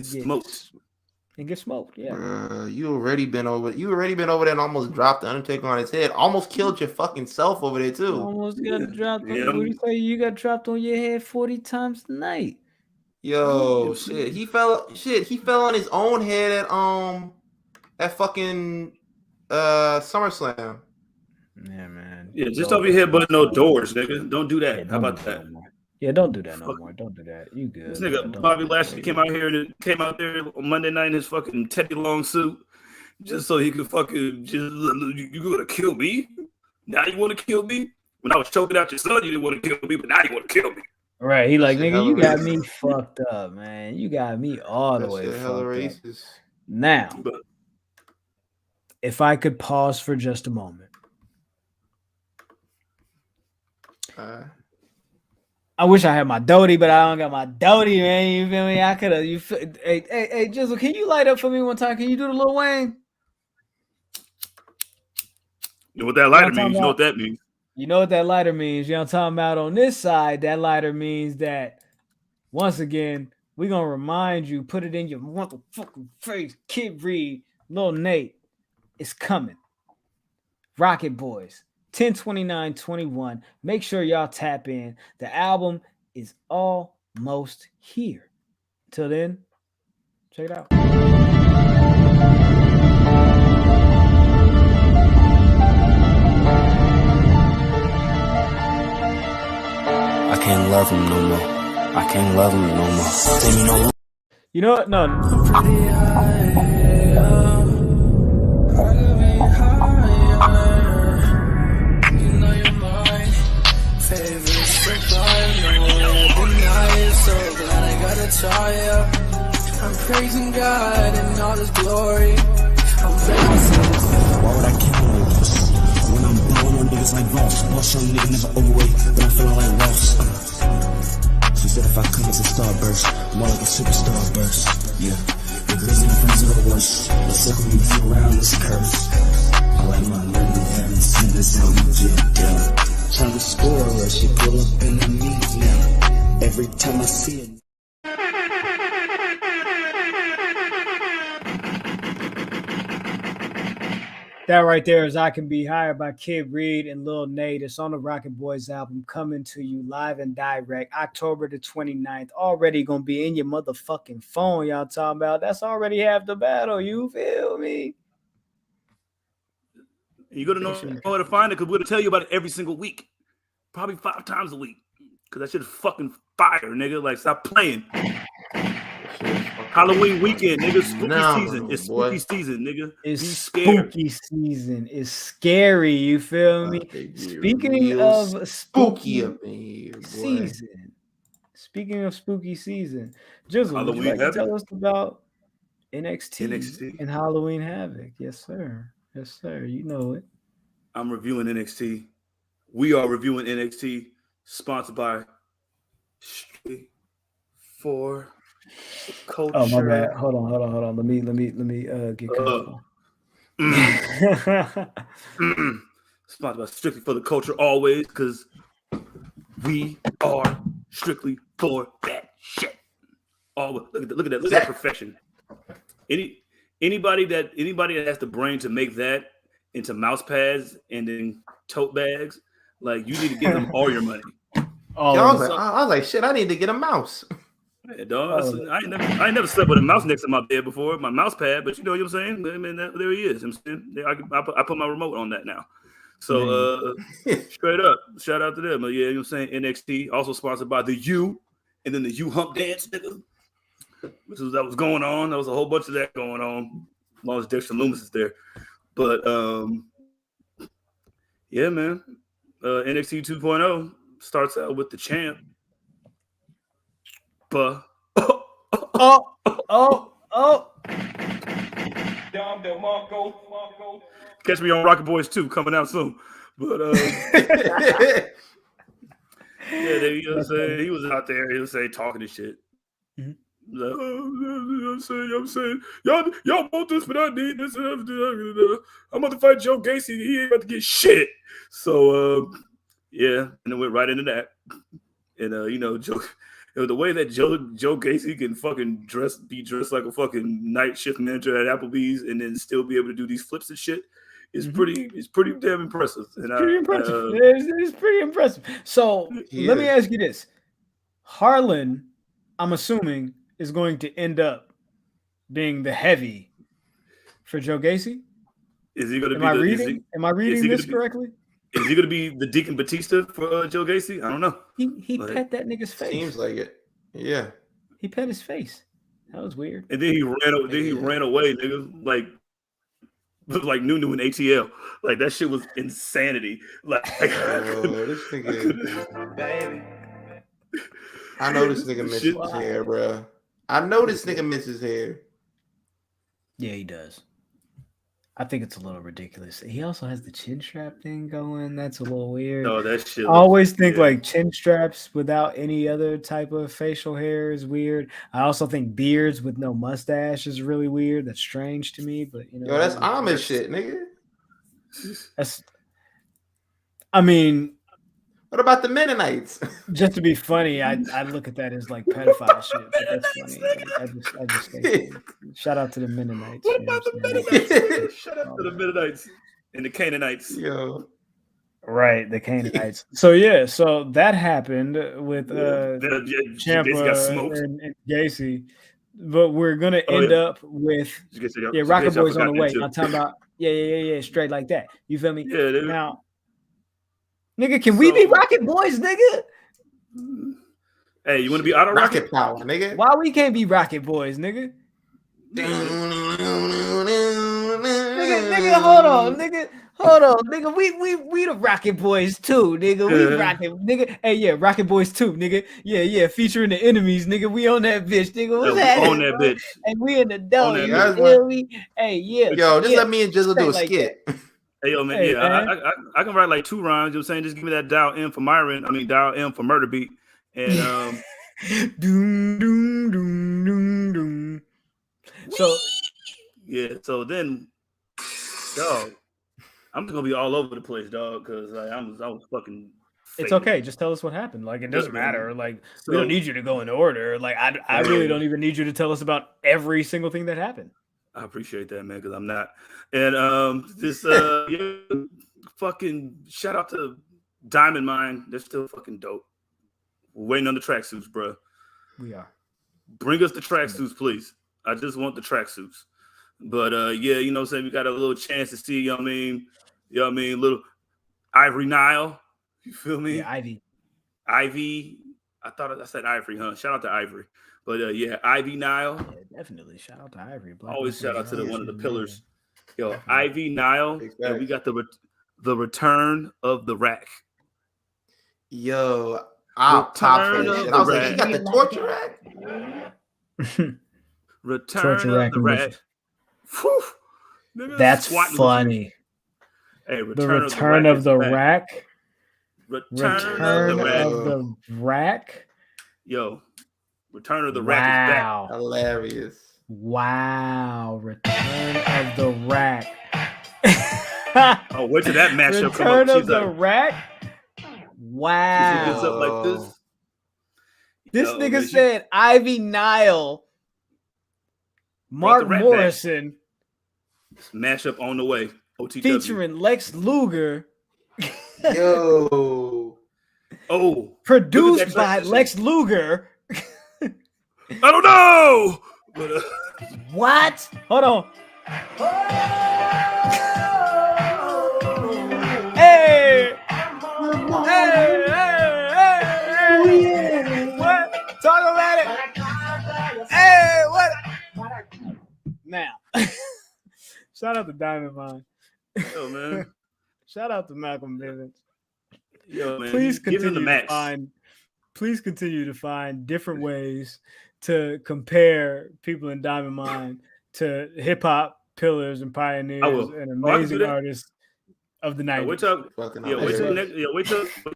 get smoked. Yeah. You already been over there and almost dropped the Undertaker on his head. Almost killed your fucking self over there too. Almost got dropped. What do you say? You got dropped on your head 40 times tonight. Yo, shit. He fell on his own head at fucking SummerSlam. Yeah, man. Yeah, just don't be headbutting no doors, nigga. Don't do that. How about that? Yeah, don't do that no more. Don't do that. You good? This nigga Bobby Lashley came out there on Monday night in his fucking Teddy Long suit, just so he could fucking you gonna kill me? Now you want to kill me? When I was choking out your son, you didn't want to kill me, but now you want to kill me. Right? He like, nigga, you got me fucked up, man. You got me all the way fucked up. Now, if I could pause for just a moment. I I wish I had my Doty, but I don't got my Doty, man. You feel me? I could have. Hey, Jizzle, can you light up for me one time? Can you do the Lil Wayne? You know what that lighter means? You know what that means? You know what that lighter means? You know what I'm talking about? On this side, that lighter means that once again, we're gonna remind you, put it in your motherfucking face. Kid Reed, Lil Nate, it's coming. Rocket Boys, 10/29/21. Make sure y'all tap in. The album is almost here. Till then, check it out. I can't love him no more. I can't love him no more. Tell me no. You know what? No. I'm praising God in all His glory. I'm praising. Why would I kill him? When I'm blowing on niggas like Ross, boss young nigga never overweight, but I'm feeling like Ross. She said if I come as a starburst, more like a superstar burst. Yeah, the crazy friends are the worst. The circle you feel around is cursed. I like my learning, haven't seen this how we get down. Trying to score her, she pull up in the meat now. Every time I see it. That right there is I Can Be Hired by Kid Reed and Lil Nate. It's on the Rocket Boys album coming to you live and direct October the 29th. Already going to be in your motherfucking phone, y'all talking about. That's already half the battle. You feel me? You got to know where to find it because we're going to tell you about it every single week. Probably 5 times a week. Because that shit is fucking fire, nigga. Like, stop playing. Halloween weekend, nigga. Spooky season. It's spooky season, nigga. It's spooky season. It's scary. You feel me? Speaking of spooky up in here, season. Speaking of spooky season, Jizzle, would you like to tell us about NXT and Halloween Havoc? Yes, sir. Yes, sir. You know it. I'm reviewing NXT. We are reviewing NXT, sponsored by Street for Culture. Oh my bad. Hold on. Let me get comfortable. Sponsored by Strictly for the Culture always, because we are strictly for that shit. Always. Look at that. Look at that perfection. Anybody that has the brain to make that into mouse pads and then tote bags, like, you need to give them all your money. I was like, shit, I need to get a mouse. Yeah, dog. I ain't never slept with a mouse next to my bed before, my mouse pad, but you know what I'm saying? I mean, there he is. I'm saying, I put my remote on that now. So, straight up, shout out to them. Yeah, you know what I'm saying? NXT, also sponsored by the U, and then the U Hump Dance, nigga. That was going on. There was a whole bunch of that going on, as long as Dexter Loomis is there. But, yeah, man. NXT 2.0 starts out with the champ. Catch me on Rocket Boys 2 coming out soon. But yeah, you know what I'm saying? He was out there, he was saying, talking to shit. Mm-hmm. Like, I'm saying, y'all want this, but I need this. I'm about to fight Joe Gacy. He ain't about to get shit. So yeah, and it went right into that. And you know, Joe. The way that Joe Gacy can fucking be dressed like a fucking night shift manager at Applebee's and then still be able to do these flips and shit is pretty damn impressive. And it's pretty impressive. So let me ask you this: Harlan, I'm assuming, is going to end up being the heavy for Joe Gacy. Is he going to be? Am I reading this correctly? Is he going to be the Deacon Batista for Joe Gacy? I don't know. He pet that nigga's face. Seems like it. Yeah. He pet his face. That was weird. And then he ran away, nigga. Like Nunu in ATL. Like, that shit was insanity. Like, this nigga, baby. I know this nigga misses his hair, bro. I know this nigga misses his hair. Yeah, he does. I think it's a little ridiculous. He also has the chin strap thing going. That's a little weird. No, that shit. I always think like chin straps without any other type of facial hair is weird. I also think beards with no mustache is really weird. That's strange to me, but you know, Yo, that's Amish shit, nigga. I mean, what about the Mennonites? Just to be funny, I look at that as like pedophile shit. But that's funny. Like, I just think shout out to the Mennonites. What about the Mennonites? Shout out to the Mennonites and the Canaanites. Yo. Right, the Canaanites. So yeah, so that happened with Ciampa and Gacy, but we're gonna end up with Rocket Boys on the way. I'm talking about straight like that. You feel me? Yeah. Now, nigga, can we be Rocket Boys, nigga? Hey, you want to be Auto Rocket Power, nigga? Why we can't be Rocket Boys, nigga? Nigga, hold on, nigga. We the Rocket Boys too, nigga. We rocking, nigga. Hey, yeah, Rocket Boys too, nigga. Yeah, featuring the enemies, nigga. We on that bitch, nigga. What's that? On that bitch. And we in the dome. You feel me? Hey, yeah. Yo, just let me and Jizzle do a skit. Hey, yo, man. Hey, I can write like 2 rhymes. You know what I'm saying? Just give me that dial M for Myron. I mean, dial M for Murder Beat. And doom, doom, doom, doom, doom. So yeah, so then, dog, I'm just gonna be all over the place, dog, because like, I was fucking. It's okay. Just tell us what happened. Like, it doesn't matter. Like, we don't need you to go in order. Like, I really don't even need you to tell us about every single thing that happened. I appreciate that, man, because I'm not. And fucking shout out to Diamond Mine. They're still fucking dope. We're waiting on the tracksuits, bro. We are. Bring us the tracksuits, please. I just want the tracksuits. But yeah, you know what I'm saying? We got a little chance to see, you know what I mean, little Ivory Nile. You feel me? Yeah, Ivy. I thought I said Ivory, huh? Shout out to Ivory. But yeah, Ivy Nile. Yeah, definitely. Shout out to Ivory. Always shout out to one of the pillars. Yo, definitely. Ivy Nile. And we got the return of the rack. Yo, I'll top for this shit. I was like, you got the torture rack? Return of the rack. That's funny. Hey, the return of the rack. Return of the rack. Yo, return of the rack is back. Hilarious. Wow, return of the rack. Oh, wait till that matchup come up. Return of the rack. Wow. She gets up like this. This nigga said Ivy Nile. Mark Morrison. Matchup on the way. OTW. Featuring Lex Luger. Yo. Oh. Produced by Lex Luger. I don't know. But, what? Hold on. Hey. Hey. What? Talk about it. Hey, what? Now. Shout out to Diamond Mine. Yo, man. Shout out to Malcolm Bivens. Yo, man. Please continue to find different ways to compare people in Diamond Mine to hip hop pillars and pioneers and amazing artists of the 90s. Wait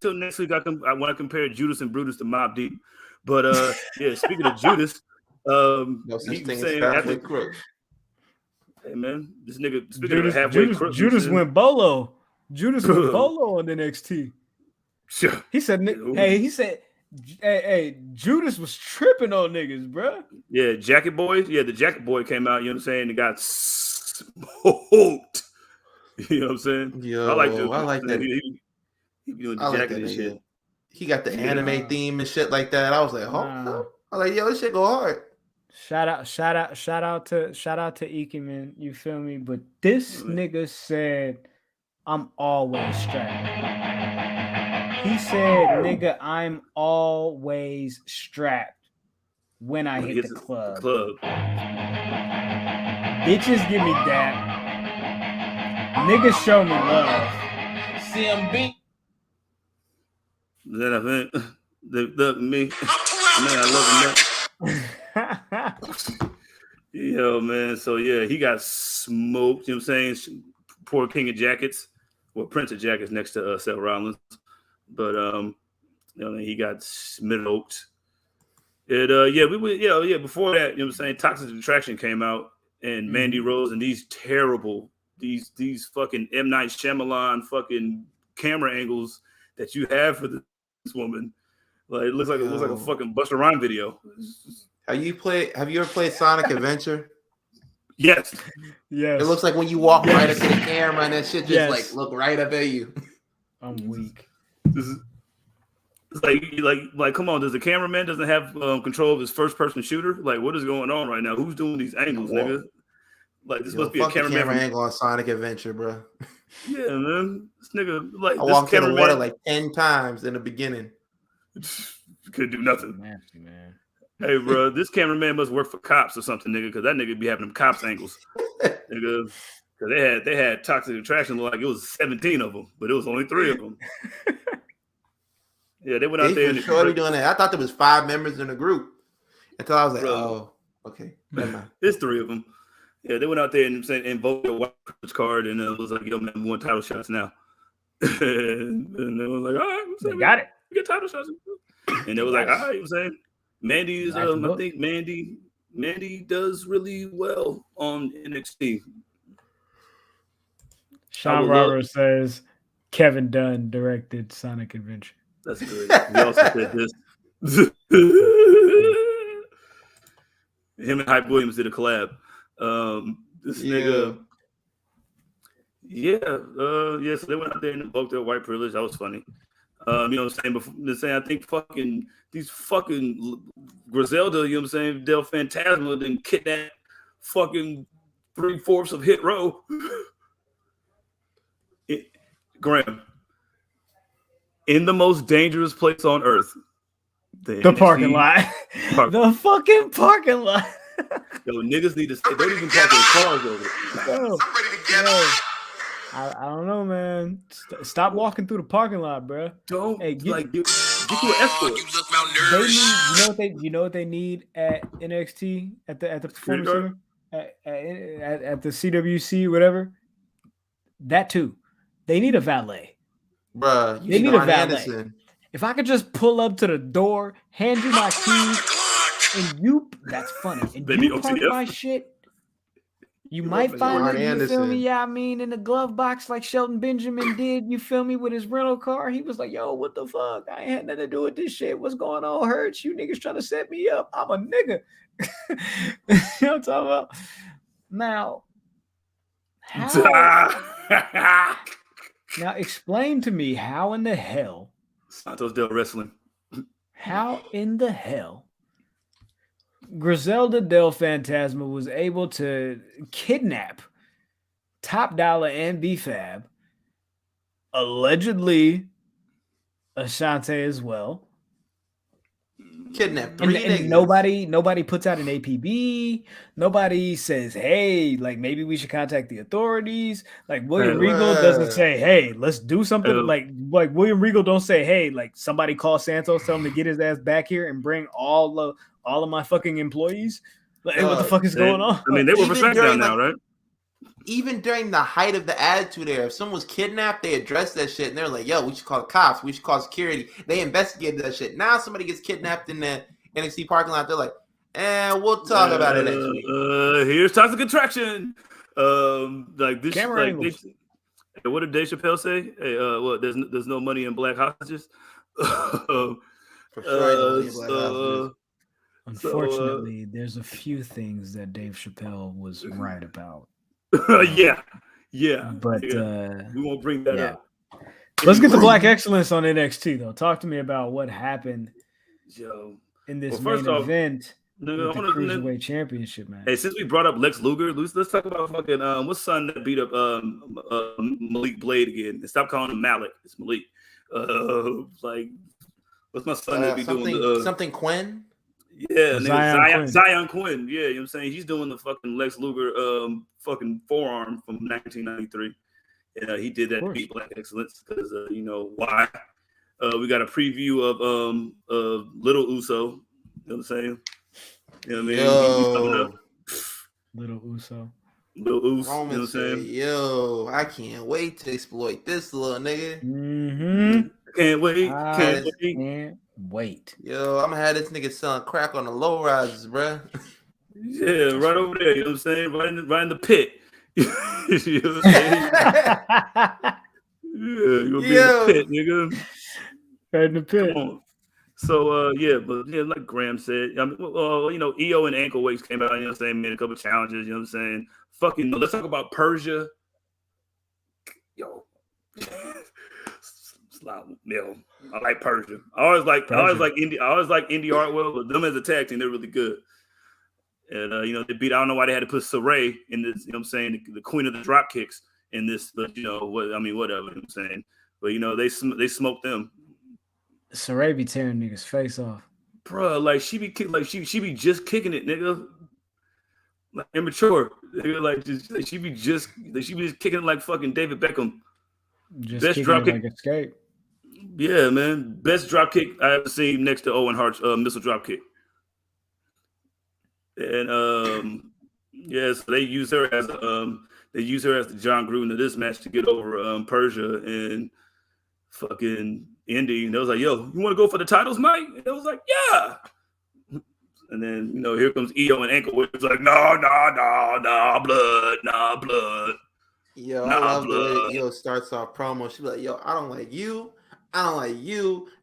till next week. I want to compare Judas and Brutus to Mobb Deep. But yeah, speaking of Judas, no such thing as halfway crook. Hey man, this nigga speaking of halfway crook. Judas went bolo. Judas went bolo on NXT. Sure. He said, hey, Judas was tripping on niggas, bro. Yeah, Jacket Boy. Yeah, the Jacket Boy came out, you know what I'm saying? And got smoked. You know what I'm saying? Yo, I like that. He doing the jacket and shit. He got the anime theme and shit like that. I was like, I was like, yo, this shit go hard. Shout out to Ikeman, you feel me? But this nigga said, I'm always strapped. He said, nigga, I'm always strapped when I hit the club. Bitches give me that. Niggas show me love. CMB. Then I think me. Man, I love him. Yo, man. So yeah, he got smoked. You know what I'm saying? Poor King of Jackets, or Prince of Jackets next to Seth Rollins. But he got smoked. Before that, you know what I'm saying, Toxic Attraction came out, and Mandy Rose and these terrible, these fucking M. Night Shyamalan fucking camera angles that you have for this woman. Like it looks like a fucking Busta Rhymes video. Have you ever played Sonic Adventure? Yes. It looks like when you walk right up to the camera and that shit just like look right up at you. I'm weak. It's like, come on, does the cameraman doesn't have control of his first person shooter? Like, what is going on right now? Who's doing these angles, nigga? Like, this must be a cameraman. Camera angle on Sonic Adventure, bro. Yeah, man. This nigga, like, I walked in the water like 10 times in the beginning. Could do nothing. Nasty, man. Hey, bro, this cameraman must work for cops or something, nigga, because that nigga be having them cops angles, nigga. Because they had Toxic Attraction like it was 17 of them, but it was only 3 of them. Yeah, they went out there and surely doing that. I thought there was 5 members in the group until I was like, oh, okay, never mind. There's 3 of them. Yeah, they went out there and voted a white privilege card, and it was like, yo, man, we want title shots now. and they was like, all right, they got it. We get title shots. And they was like, all right, you know what I'm saying? Mandy is, I think Mandy does really well on NXT. Sean Roberts says Kevin Dunn directed Sonic Adventure. That's good. We also said this. Him and Hype Williams did a collab. This nigga. Yeah. So they went out there and invoked their white privilege. That was funny. You know what I'm saying? I think these fucking Griselda, you know what I'm saying, Del Fantasma didn't kidnap fucking 3/4 of Hit Row. Graham, in the most dangerous place on earth, the parking lot. The fucking parking lot. Yo, niggas need to stay. Don't even park their cars over it. I'm ready to get off. I don't know, man. Stop walking through the parking lot, bro. Don't get you an escort. You look malnourished. You know what they need at NXT at the Performance Center at the CWC, whatever. That too. They need a valet. Bruh, they need a valet. Anderson. If I could just pull up to the door, hand you my keys, and that's funny. And you park my shit. You might find it, you feel me? Yeah, I mean, in the glove box like Shelton Benjamin did, you feel me, with his rental car. He was like, yo, what the fuck? I ain't had nothing to do with this shit. What's going on, Hurts? You niggas trying to set me up. I'm a nigga. You know what I'm talking about? Now, now explain to me how in the hell Santos Del Wrestling. How in the hell Griselda Del Fantasma was able to kidnap Top Dollar and B-Fab, allegedly Ashante as well. Kidnap and nobody puts out an APB. Nobody says, hey, like maybe we should contact the authorities. Like William Regal doesn't say, hey, let's do something. Like William Regal don't say, hey, like somebody call Santos, tell him to get his ass back here and bring all of my fucking employees. Like, what the fuck is going on? I mean, they were for SmackDown now, right? Even during the height of the attitude era, if someone was kidnapped, they addressed that shit and they're like, yo, we should call the cops. We should call security. They investigated that shit. Now somebody gets kidnapped in the NXT parking lot. They're like, we'll talk about it next week. Here's Toxic Attraction. Like this. Camera what did Dave Chappelle say? Hey, there's no money in black hostages. For sure, unfortunately, there's a few things that Dave Chappelle was right about. Yeah. But we won't bring that up. Let's get to Black Excellence on NXT though. Talk to me about what happened in this main event. The Cruiserweight Championship, man. Hey, since we brought up Lex Luger, let's talk about fucking what's son that beat up Malik Blade again. And stop calling him Malik. It's Malik. Like, what's my son that be doing? Something Quinn? Yeah, Zion Quinn. Yeah, you know what I'm saying? He's doing the fucking Lex Luger fucking forearm from 1993. And he did that to beat Black Excellence because you know why. We got a preview of Little Uso. You know what I'm saying? You know what I mean? Little Uso. Lil Oos, Roman you know what I'm said, saying? yo, I can't wait to exploit this little nigga. Mm-hmm. Can't wait. Can't wait. Can't wait. Yo, I'm gonna have this nigga selling crack on the low rises, bro. Yeah, right over there. You know what I'm saying? Right in the pit. You know what I'm saying? Yeah, you're gonna be in the pit, nigga. Right in the pit. Come on. So but like Graham said, I mean, EO and ankle weights came out, you know what I'm saying, made a couple challenges, you know what I'm saying? Fucking let's talk about Persia. Yo. I like Persia. I always like Indy Hartwell, but them as a tag team, they're really good. And they beat, I don't know why they had to put Saray in this, you know what I'm saying, the queen of the drop kicks in this, but whatever, you know what I'm saying. But they smoked them. Saray be tearing niggas' face off. Bruh, like she be just kicking it, nigga. Like immature. Nigga, she be just kicking it like fucking David Beckham. Just best drop kick. Like Escape. Yeah, man. Best drop kick I ever seen next to Owen Hart's missile drop kick. And so they use her as the Jon Gruden of this match to get over Persia and fucking Indy. And they was like, yo, you want to go for the titles, Mike? And I was like, yeah. And then, here comes EO and ankle weight. It's like, no, blood. Yo, I love the way Yo starts off promo. She be like, yo, I don't like you. And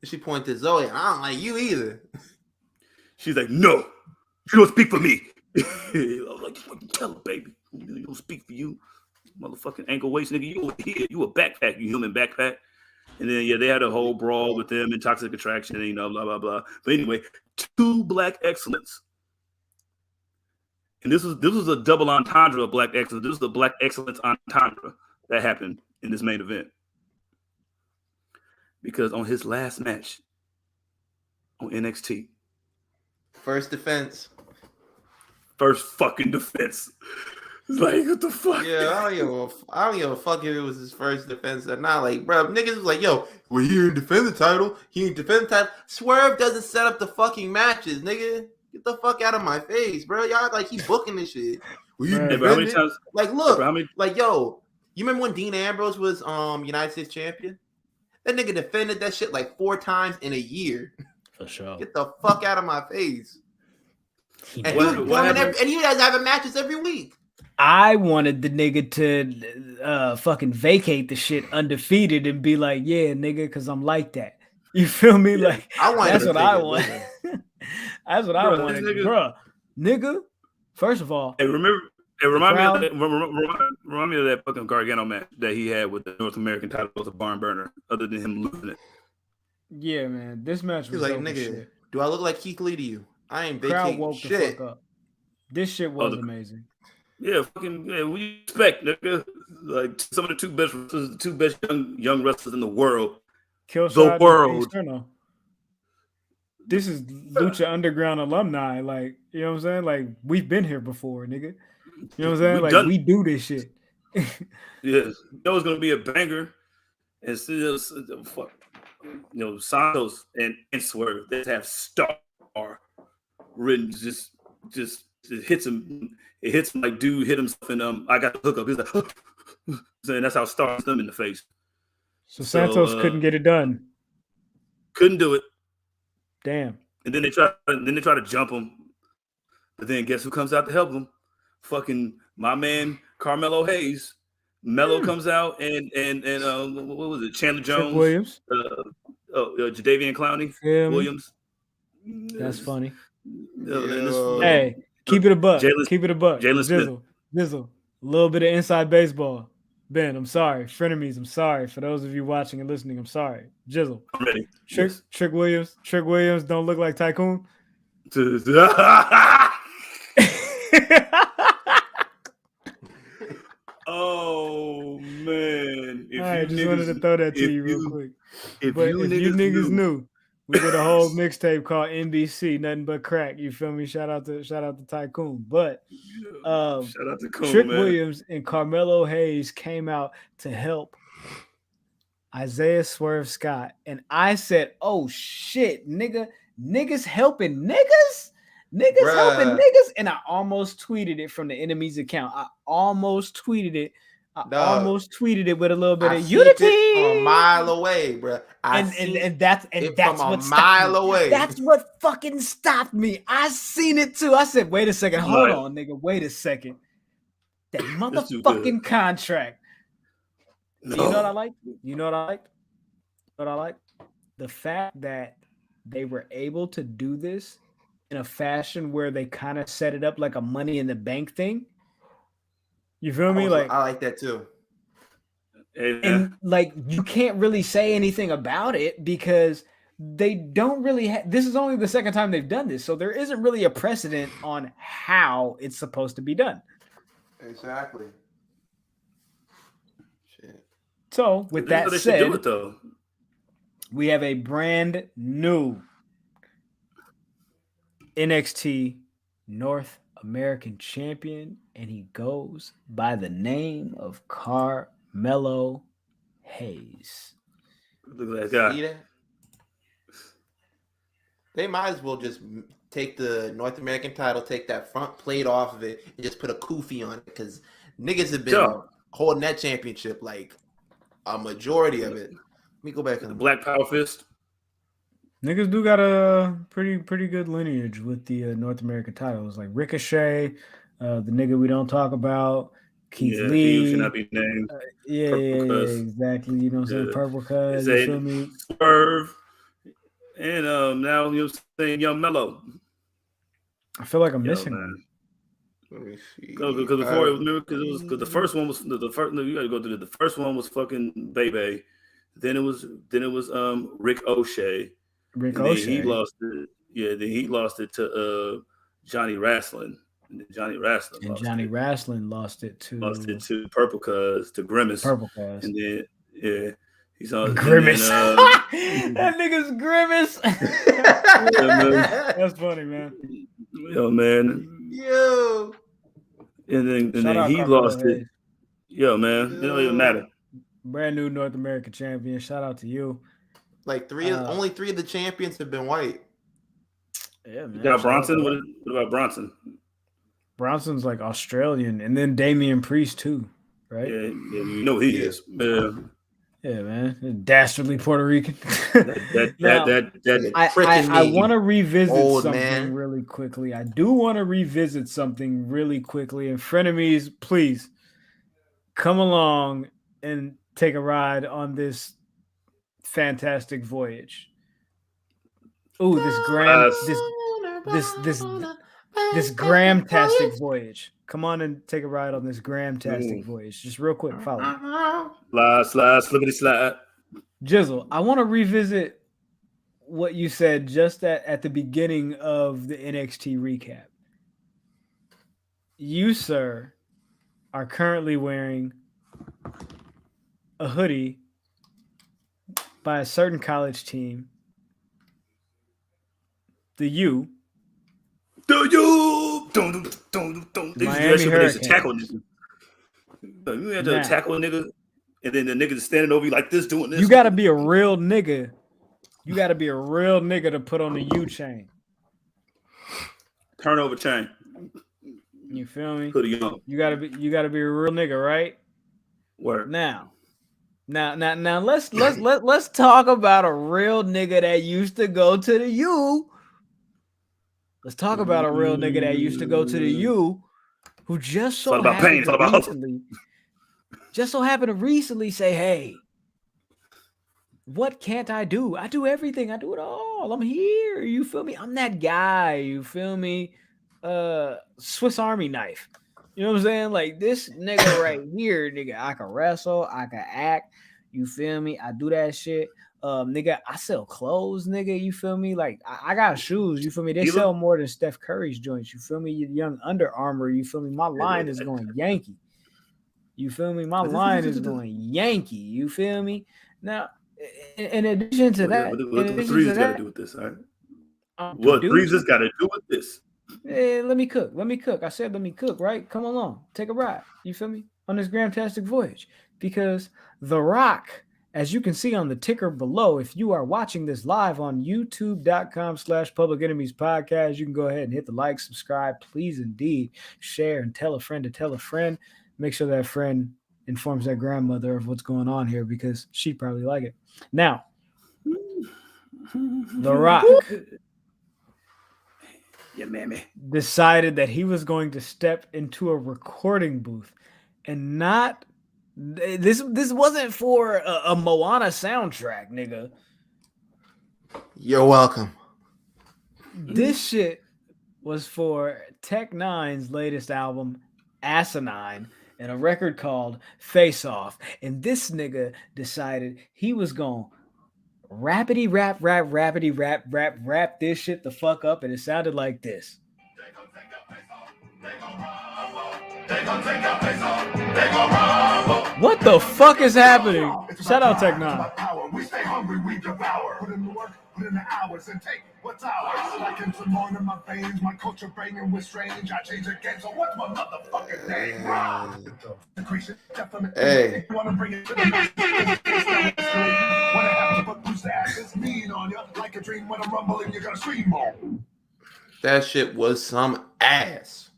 she points to Zoe, and I don't like you either. She's like, no, you don't speak for me. I was like, tell her, baby. You don't speak for you. Motherfucking ankle weights, nigga. You a backpack, you human backpack. And then, they had a whole brawl with them and Toxic Attraction and, blah, blah, blah. But anyway, 2 Black Excellence. And this was a double entendre of Black Excellence. This was the Black Excellence entendre that happened in this main event. Because on his last match on NXT. First fucking defense. It's like, what the fuck? Yeah, I don't give a fuck if it was his first defense or not. Like, bro, niggas was like, yo, well, he didn't defend the title. Swerve doesn't set up the fucking matches, nigga. Get the fuck out of my face, bro. Y'all act like he booking this shit. Well, you bro, how many times? Like, look, yo, you remember when Dean Ambrose was United States champion? That nigga defended that shit like 4 times in a year. For sure. Get the fuck out of my face. And he guys having matches every week. I wanted the nigga to fucking vacate the shit undefeated and be like, yeah, nigga, because I'm like that. You feel me? Yeah. Like, that's what I want. That's what I wanted, bro. Nigga, first of all, hey, remind me of that fucking Gargano match that he had with the North American title with a barn burner, other than him losing it. Yeah, man. This match was like, nigga, shit. Do I look like Keith Lee to you? I ain't vacating shit. The fuck up. This shit was amazing. Yeah, fucking yeah, what do you expect, nigga? Like some of the two best young wrestlers in the world. The world. This is Lucha Underground alumni. Like, you know what I'm saying? Like, we've been here before, nigga. You know what I'm saying? We do this shit. Yes. That was gonna be a banger. And still fuck. Santos and Swerve, they have star written just it hits him. It hits him like dude hit himself and I got the hookup. He's like, and that's how stars them in the face. So Santos couldn't get it done. Couldn't do it. Damn. And then they try to jump him. But then guess who comes out to help him? Fucking my man Carmelo Hayes. Mello comes out and what was it? Chandler Jones, Williams, Jadeveon Clowney, Williams. That's funny. Hey, keep it a buck. Keep it a buck. Jizzle. A little bit of inside baseball. Ben, I'm sorry. Frenemies, I'm sorry. For those of you watching and listening, I'm sorry. Jizzle. I'm ready. Trick Williams don't look like Tycoon. Oh man! I just wanted to throw that to you real quick. If you niggas knew, we did a whole mixtape called NBC, nothing but crack. You feel me? Shout out to Tycoon. But shout out to Coon, Trick man. Williams and Carmelo Hayes came out to help Isaiah Swerve Scott, and I said, "Oh shit, niggas helping niggas." Niggas helping niggas, and I almost tweeted it from the enemy's account. I almost tweeted it. Almost tweeted it with a little bit of unity from a mile away, bro. And that's from what a mile away. That's what fucking stopped me. I seen it too. I said, "Wait a second, hold on, nigga. Wait a second. That motherfucking contract." No. You know what I like? You know what I like? What I like? The fact that they were able to do this in a fashion where they kind of set it up like a Money in the Bank thing. You feel me? Like I like that too. And like you can't really say anything about it because they don't really this is only the second time they've done this, so there isn't really a precedent on how it's supposed to be done. Exactly. Shit. So with that said, we have a brand new NXT North American champion, and he goes by the name of Carmelo Hayes. Look at that guy. They might as well just take the North American title, take that front plate off of it, and just put a kufi on it, because niggas have been holding that championship like a majority of it. Let me go back to the Black Power Fist. Niggas do got a pretty good lineage with the North American titles, like Ricochet, the nigga we don't talk about, Keith Lee. He should not be named. Yeah, exactly. You know what I'm saying? Purple Cuz, you feel me? Swerve. And now you're saying Young Mello. I feel like I'm missing one. Let me see. Because before it was because the first one was the first. No, you gotta go through the first one was fucking Bebe. Then it was Rick O'Shea. Rick O'Shea. He lost it. Yeah, then he lost it to Johnny Wrestling. And Johnny Wrestling lost it to Purple Cuz, to Grimace. Purple Cuz. And then he's on Grimace. That nigga's Grimace. That's funny, man. Yo, man. Yo. And then he lost it. Yo, man. It don't even matter. Brand new North American champion. Shout out to you. Like only three of the champions have been white. Yeah, man. You got Bronson. What about Bronson? Bronson's like Australian, and then Damian Priest too, right? Yeah, you know he is. Yeah, man, dastardly Puerto Rican. I want to revisit something really quickly. I do want to revisit something really quickly. And frenemies, please come along and take a ride on this fantastic voyage. Ooh, this Graham-tastic voyage. Come on and take a ride on this Graham-tastic voyage. Just real quick, follow me. Slide, slippity slide. Jizzle, I want to revisit what you said just at the beginning of the NXT recap. You, sir, are currently wearing a hoodie by a certain college team. The U. Miami Hurricanes. You had to tackle a nigga, and then the nigga standing over you like this, doing this. You got to be a real nigga. You got to be a real nigga to put on the U chain. Turnover chain. You feel me? Put it on. You gotta be a real nigga, right? Word. Now let's talk about a real nigga that used to go to the U. Let's talk about a real nigga that used to go to the U, who just so happened to recently say, "Hey, what can't I do? I do everything. I do it all. I'm here. You feel me? I'm that guy. You feel me? Swiss Army knife. You know what I'm saying? Like this nigga right here, nigga. I can wrestle. I can act. You feel me? I do that shit. Nigga, I sell clothes, nigga. You feel me? Like I got shoes. You feel me? They sell more than Steph Curry's joints. You feel me? You young Under Armour. You feel me? My line is going Yankee. You feel me? My line is going Yankee. You feel me? Now, in addition to that, what threes got to do with this? All right. What threes has got to do with this? Hey, let me cook. I said let me cook, right? Come along. Take a ride. You feel me? On this Graham-tastic voyage. Because The Rock As you can see on the ticker below, if you are watching this live on youtube.com/Public Enemies Podcast, you can go ahead and hit the like, subscribe, please indeed, share, and tell a friend to tell a friend. Make sure that friend informs their grandmother of what's going on here because she'd probably like it. Now, The Rock decided that he was going to step into a recording booth and not this wasn't for a Moana soundtrack, nigga. You're welcome. This shit was for Tech Nine's latest album, Asinine, and a record called Face Off. And this nigga decided he was gonna rap this shit the fuck up, and it sounded like this. What the fuck is happening? Shout out Tech Nine. We stay hungry, we devour. Put in the work, put in the hours, and take what's ours. Like in some more in my veins, my culture banging with strange. I change again, so what's my motherfucking name? Hey. Wanna bring it to the next wanna have to put loose the ashes mean on you. Like a dream when I'm rumbling, you're gonna scream on. That shit was some ass.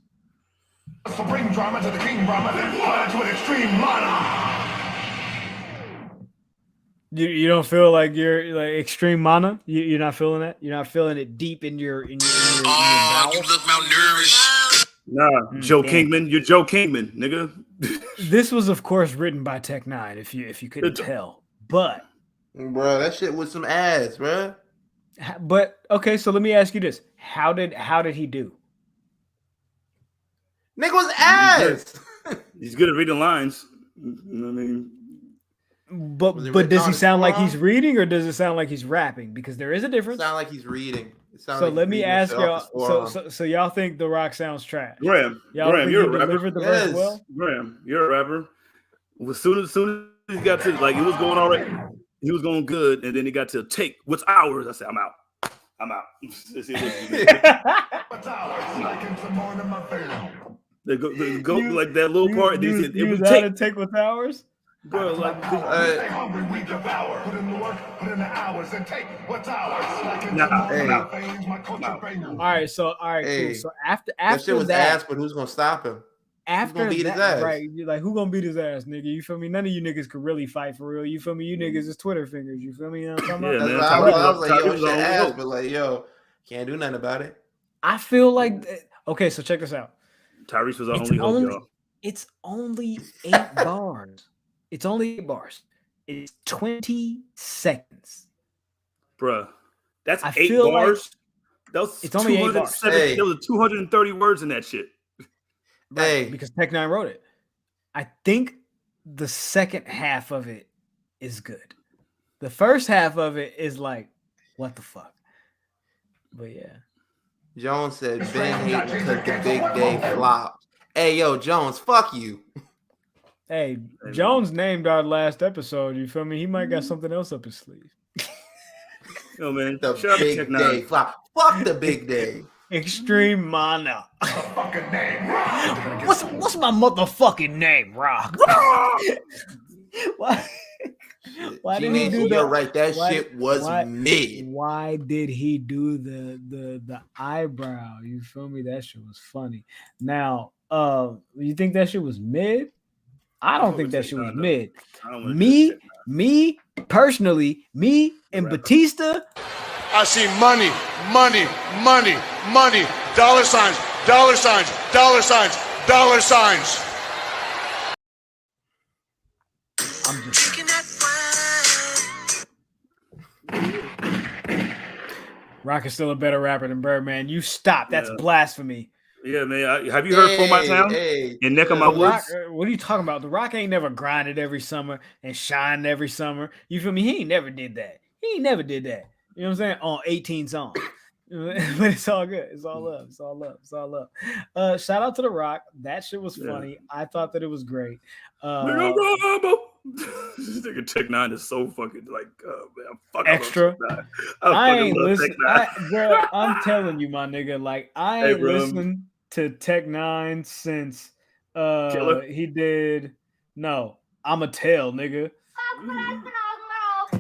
Supreme drama to the king drama, then fly to an extreme mana. You don't feel like you're like extreme mana? You're not feeling that? You're not feeling it deep in your Oh, you look malnourished. Nah, Joe Kingman. You're Joe Kingman, nigga. This was, of course, written by Tech Nine, if you couldn't tell. But bro, that shit was some ass, bro. But okay, so let me ask you this: How did he do? Nigga was ass. He's good at reading lines. You know what I mean? But does he sound like he's reading or does it sound like he's rapping? Because there is a difference. It sound like he's reading. So let me ask y'all. So y'all think The Rock sounds trash? Graham, y'all Graham, you're a rapper. Delivered the verse well? Graham, you're a rapper. As soon as he got to like, it was going all right. He was going good, and then he got to take what's ours. I said, I'm out. They go like that little part. It would take what's ours. Bro, like we devour. Put in the work, put in the hours, and take what's ours. All right, cool. So after that shit was ass, but who's gonna stop him? After gonna beat that, his ass? right? You're like, who gonna beat his ass, nigga? You feel me? None of you niggas could really fight for real. You feel me? You niggas is Twitter fingers. You feel me? You know what I'm talking about? Yeah, man. I was like, yo, shit ass, but like, yo, can't do nothing about it. I feel like okay. So check this out. Tyrese was our only hope, y'all. It's only 8 bars. It's only 8 bars. It's 20 seconds. Bruh. That's 8 bars? It's only 8 bars. There was 230 words in that shit. Right, because Tech Nine wrote it. I think the second half of it is good. The first half of it is like, what the fuck? But yeah. Jones said Ben hating because the big day flopped. Hey, yo, Jones, fuck you. Hey, Jones named our last episode. You feel me? He might got something else up his sleeve. Yo, man. The big day flop. Fuck the big day. Extreme mana. What's my motherfucking name, Rock? Why did he do that? Right, that shit was mid. Why did he do the eyebrow? You feel me? That shit was funny. Now, you think that shit was mid? I don't think that shit was mid. Me personally, me and Batista. I see money, dollar signs, dollar signs, dollar signs, dollar signs. I'm just Rock is still a better rapper than Birdman. You stop. That's blasphemy. Yeah, man. Have you heard For My Town? And Neck of My Woods? What are you talking about? The Rock ain't never grinded every summer and shined every summer. You feel me? He ain't never did that. You know what I'm saying? On 18 songs. But it's all good. It's all love. It's all love. It's all love. Shout out to The Rock. That shit was funny. I thought that it was great. This nigga Tech Nine is so fucking like man, extra. I ain't listening. Bro, I'm telling you, my nigga. Like I ain't listened to Tech Nine since he did. No, I'm a tell, nigga.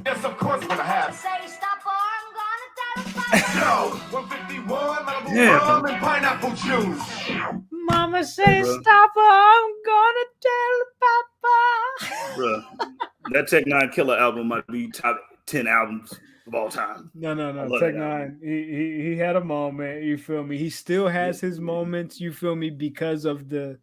Yes, of course, when I have. Say stop or I'm gonna tell him. Yo, 151, Malibu rum and pineapple juice. Mama say stop or I'm gonna tell Papa. Bro, that Tech 9 Killer album might be top 10 albums of all time. No. Tech 9, he had a moment. You feel me? He still has his moments. You feel me? Because of the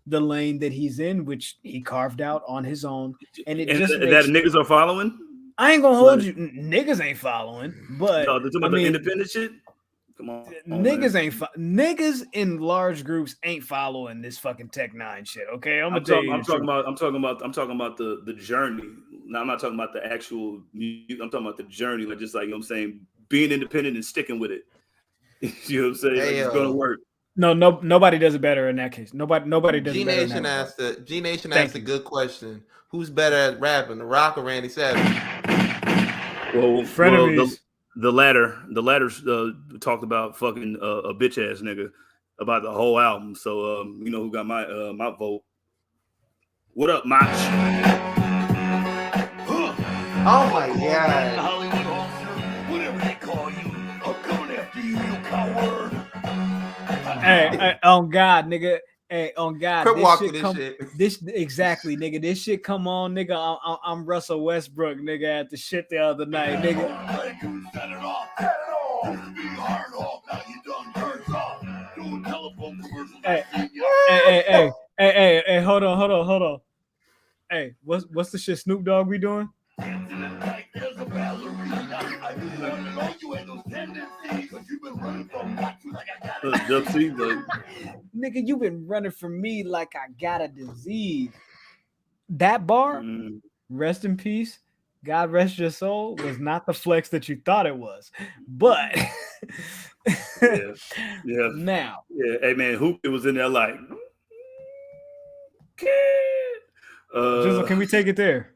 lane that he's in, which he carved out on his own, and it just that niggas are following. I ain't gonna hold you. Niggas ain't following, but No, the independent shit. Come on, niggas ain't niggas in large groups ain't following this fucking Tech 9 shit. Okay, I'm talking about the journey. Now I'm not talking about the actual music. I'm talking about the journey, like just like you know what I'm saying, being independent and sticking with it. You know what I'm saying? Like, it's gonna work. No, nobody does it better in that case. Nobody does G it better. Nation asked a good question. Who's better at rapping, The Rock or Randy Savage? The latter talked about fucking a bitch ass nigga about the whole album. So you know who got my vote? What up, Mach? Oh my god! Hollywood officer, whatever they call you, I'm coming after you, you coward. Hey, on God, nigga. Hey, on God. Quit walking this shit. This exactly, nigga. This shit come on, nigga. I'm Russell Westbrook, nigga, at the shit the other night, nigga. Set it off. Set it off. Used to be hard off. Now you done turns off. Doing telephone commercials. Hey, hold on. Hey, what's the shit Snoop Dogg be doing? There's a ballerina. I just want to know you and those tendencies, but you've been running from like I got it. Nigga, you been running from me like I got a disease. That bar, rest in peace, God rest your soul, was not the flex that you thought it was. But yeah. Now. Yeah, hey man, Hoop it was in there like Jizzle, can we take it there?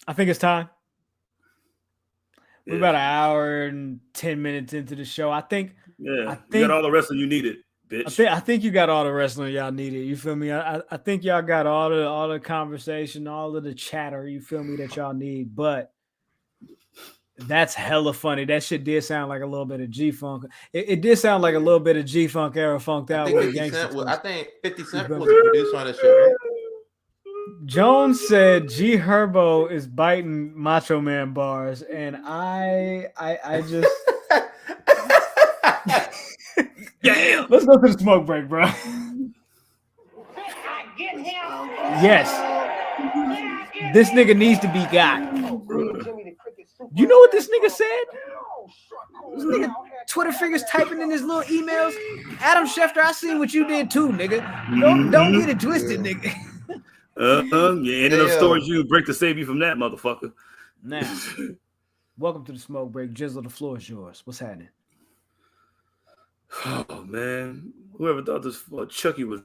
I think it's time. We're about an hour and 10 minutes into the show. I think you got all the wrestling you needed, bitch. I think you got all the wrestling y'all needed. You feel me? I think y'all got all the conversation, all of the chatter, you feel me, that y'all need. But that's hella funny. That shit did sound like a little bit of G-Funk. It did sound like a little bit of G-Funk era funked out. I think 50 Cent was the producer on this shit, right? Jones said G Herbo is biting Macho Man bars, and I just yeah. Let's go to the smoke break, bro. Yes, this nigga needs to be got. You know what this nigga said? This nigga Twitter fingers typing in his little emails. Adam Schefter, I seen what you did too, nigga. Don't get it twisted, nigga. You ended up stories you break to save you from that motherfucker. Now, welcome to the smoke break. Jizzle, the floor is yours. What's happening? Oh man, whoever thought this Chucky was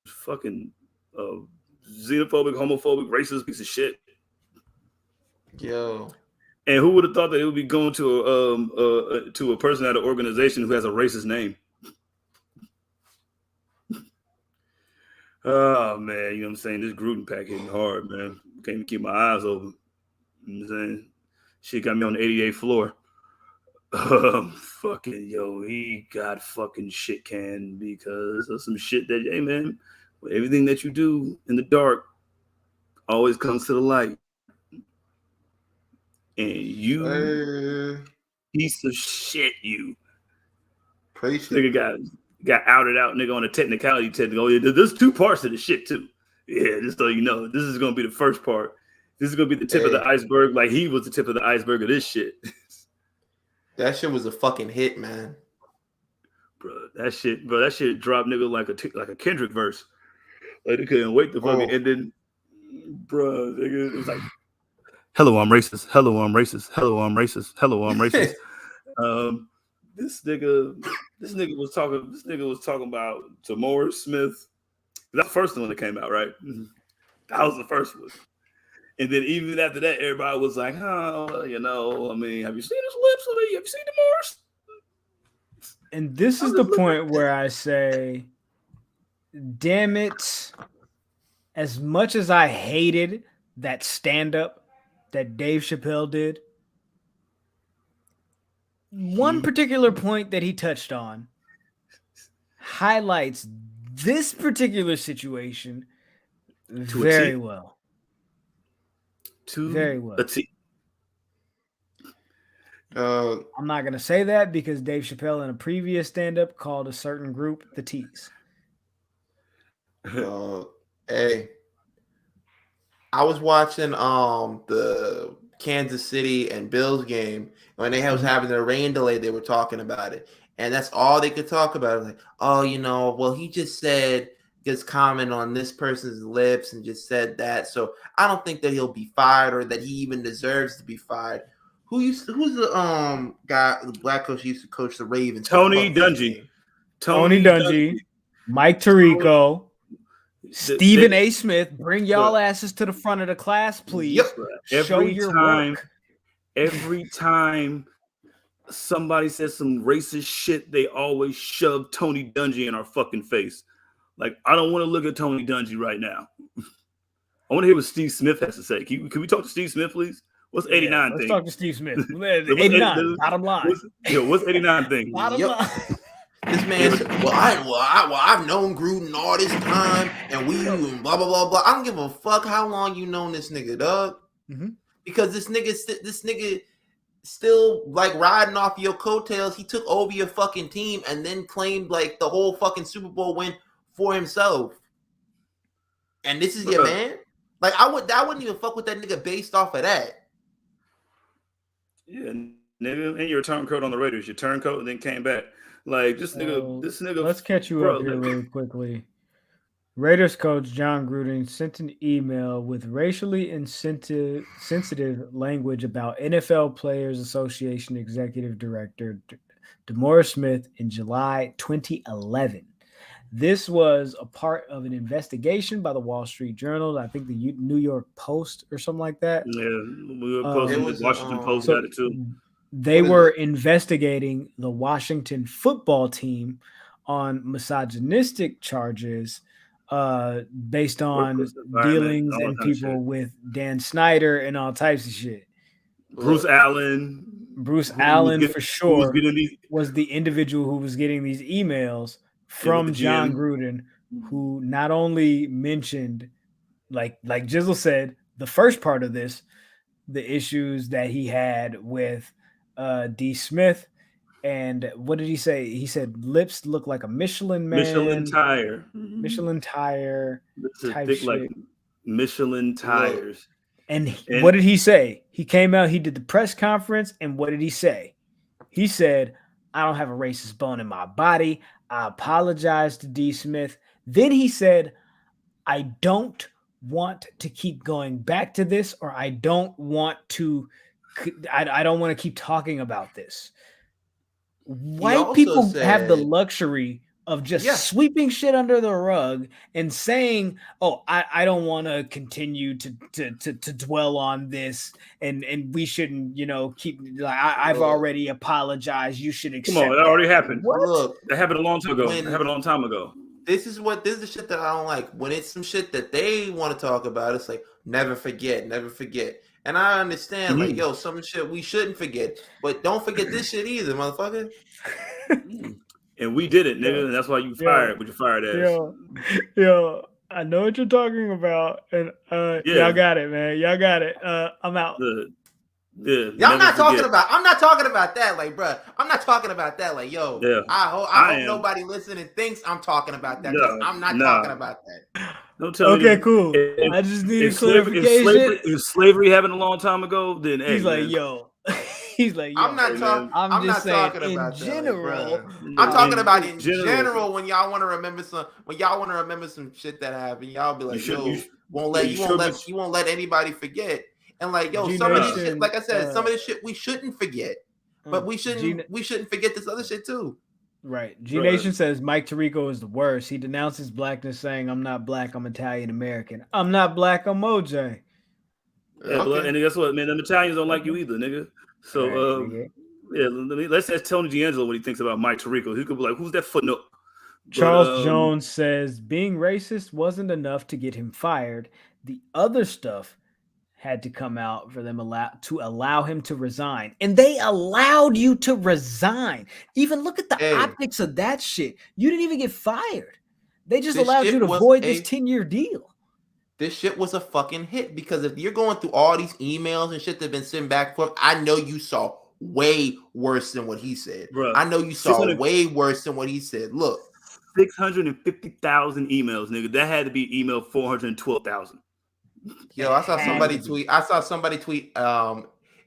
fucking xenophobic, homophobic, racist piece of shit. Yo. And who would have thought that it would be going to a person at an organization who has a racist name? Oh man, you know what I'm saying? This Gruden pack hitting hard, man. Can't even keep my eyes open. You know what I'm saying? Shit got me on the 88th floor. Fucking yo, he got fucking shit canned because of some shit that, hey man, everything that you do in the dark always comes to the light. And you piece of shit, you. Nigga got outed out, nigga, on a technicality. Oh, yeah, there's two parts to the shit too. Yeah, just so you know, this is gonna be the first part. This is gonna be the tip of the iceberg. Like he was the tip of the iceberg of this shit. That shit was a fucking hit, man. Bro, that shit dropped, nigga, like a Kendrick verse. Like they couldn't wait to fucking and then, bro, nigga, it was like, hello, I'm racist. Hello, I'm racist. Hello, I'm racist. Hello, I'm racist. This nigga was talking about Tamora Smith. That's the first one that came out, right? That was the first one. And then even after that, everybody was like, oh, you know, I mean, have you seen his lips? Have you seen Tamora's? And this is the point where I say, damn it, as much as I hated that stand-up that Dave Chappelle did. One particular point that he touched on highlights this particular situation very well. Very well. I'm not going to say that because Dave Chappelle in a previous stand-up called a certain group the T's. Hey, I was watching the Kansas City and Bills game when they was having their rain delay. They were talking about it, and that's all they could talk about. Like, oh, well, he just said this comment on this person's lips and just said that, so I don't think that he'll be fired or that he even deserves to be fired. Who's the guy, the black coach who used to coach the Ravens? Tony Dungy. Tony Dungy, Mike Tirico, Stephen A. Smith. Bring y'all asses to the front of the class, please. Yep. Show your work. Every time somebody says some racist shit, they always shove Tony Dungy in our fucking face. Like, I don't want to look at Tony Dungy right now. I want to hear what Steve Smith has to say. Can we talk to Steve Smith, please? What's 89 thing? Let's talk to Steve Smith. 89, bottom line. What's 89 thing? Bottom line. This man said, I've known Gruden all this time, and blah blah blah blah. I don't give a fuck how long you known this nigga, dog. Mm-hmm. Because this nigga still like riding off your coattails. He took over your fucking team and then claimed like the whole fucking Super Bowl win for himself. And this is your man? Like I wouldn't even fuck with that nigga based off of that. Yeah, nigga, and your turncoat on the Raiders. Your turncoat and then came back. Like this nigga. Let's catch you up here really quickly. Raiders coach Jon Gruden sent an email with racially sensitive language about NFL Players Association Executive Director DeMaurice Smith in July 2011. This was a part of an investigation by the Wall Street Journal. I think the New York Post or something like that. Yeah, the Washington Post got it too. They were investigating the Washington football team on misogynistic charges based on dealings and people with Dan Snyder and all types of shit. Bruce Allen for sure was the individual who was getting these emails from Jon Gruden, who not only mentioned, like Jizzle said, the first part of this, the issues that he had with D. Smith, and what did he say? He said lips look like a Michelin man. Michelin tire. Type thick, shit. like Michelin tires. And what did he say? He came out, he did the press conference, and what did he say? He said, I don't have a racist bone in my body. I apologize to D. Smith. Then he said, I don't want to keep going back to this, or I don't want to keep talking about this. White people have the luxury of just sweeping shit under the rug and saying, oh, I don't want to continue to dwell on this, and we shouldn't, keep, like, I've already apologized. You should accept. Come on, it already happened. What? Look, that happened a long time ago. This is the shit that I don't like. When it's some shit that they want to talk about, it's like, never forget. And I understand, like, yo, some shit we shouldn't forget, but don't forget this shit either, motherfucker. And we did it, nigga, and that's why you fired with your fired ass. Yo, I know what you're talking about, and y'all got it, man. Y'all got it. I'm out. I'm not talking about that, like, bro. I'm not talking about that, like, yo. Yeah. I hope nobody listening thinks I'm talking about that. I'm not talking about that. Okay, cool. I just need clarification. If slavery happened a long time ago, then he's like, yo. He's like, yo, I'm not talking about general. I'm talking about in general. When y'all want to remember some shit that happened, y'all be like, you won't let anybody forget. And like, yo, some of this shit, like I said, some of this shit we shouldn't forget, but we shouldn't forget this other shit too. Right. G Nation says Mike Tirico is the worst. He denounces blackness, saying, "I'm not black. I'm Italian American. I'm not black. I'm OJ." Yeah, and guess what, man? Them Italians don't like you either, nigga. So, let's ask Tony D'Angelo what he thinks about Mike Tirico. He could be like, "Who's that footnote?" Charles Jones says being racist wasn't enough to get him fired. The other stuff had to come out for them to allow him to resign. And they allowed you to resign. Even look at the optics of that shit. You didn't even get fired. They just allowed you to void this 10-year deal. This shit was a fucking hit because if you're going through all these emails and shit that have been sent back and forth, I know you saw way worse than what he said. Bruh, I know you saw way worse than what he said. Look. 650,000 emails, nigga. That had to be email 412,000. Yo, I saw somebody tweet.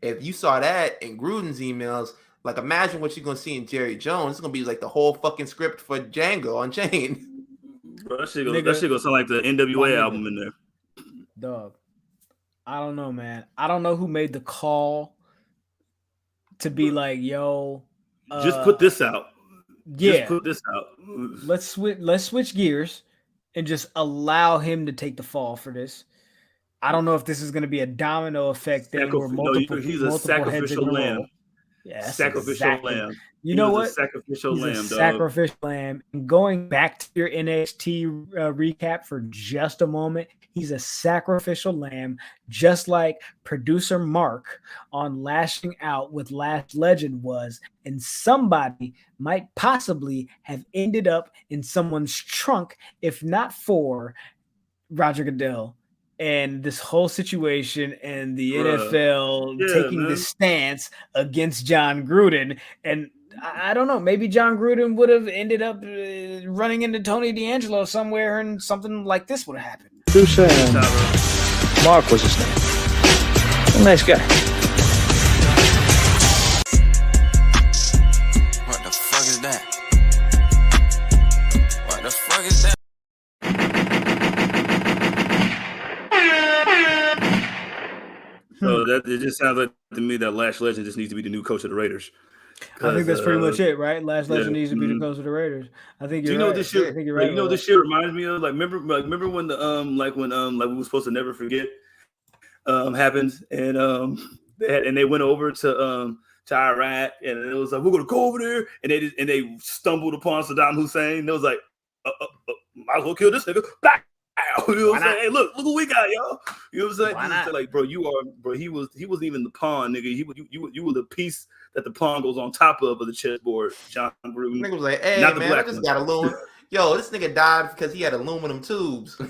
If you saw that in Gruden's emails, like imagine what you're gonna see in Jerry Jones. It's gonna be like the whole fucking script for Django Unchained. Bro, that shit gonna sound like the NWA album in there. Dog. I don't know, man. I don't know who made the call to be like, yo, just put this out. Yeah, just put this out. Let's switch gears and just allow him to take the fall for this. I don't know if this is going to be a domino effect thing where he's a sacrificial lamb. Yeah, sacrificial lamb. You know what? Sacrificial He's lamb. A sacrificial lamb. And going back to your NXT recap for just a moment, he's a sacrificial lamb, just like producer Mark on Lashing Out with Last Legend was. And somebody might possibly have ended up in someone's trunk if not for Roger Goodell and this whole situation and the NFL taking this stance against Jon Gruden. And I don't know, maybe Jon Gruden would have ended up running into Tony D'Angelo somewhere and something like this would have happened. Mark was his name. A nice guy. What the fuck is that? What the fuck is that? So that it just sounds like to me that Lash Legend just needs to be the new coach of the Raiders. I think that's pretty much it, right? Last Legend needs to be the coach of the Raiders. I think you're you know right. this shit. I think you're right. You know this shit reminds me of remember when the like we were supposed to never forget happened and they went over to Iraq and it was like we're gonna go over there and they stumbled upon Saddam Hussein. And it was like might as well kill this nigga. You know what I'm saying? Hey, look what we got, y'all. You know what I'm saying? Why not? Like, bro, he wasn't even the pawn, nigga. You were the piece that the pawn goes on top of the chessboard. Jon Gruden. Nigga was like, hey not man, I just got aluminum. Yo, this nigga died because he had aluminum tubes.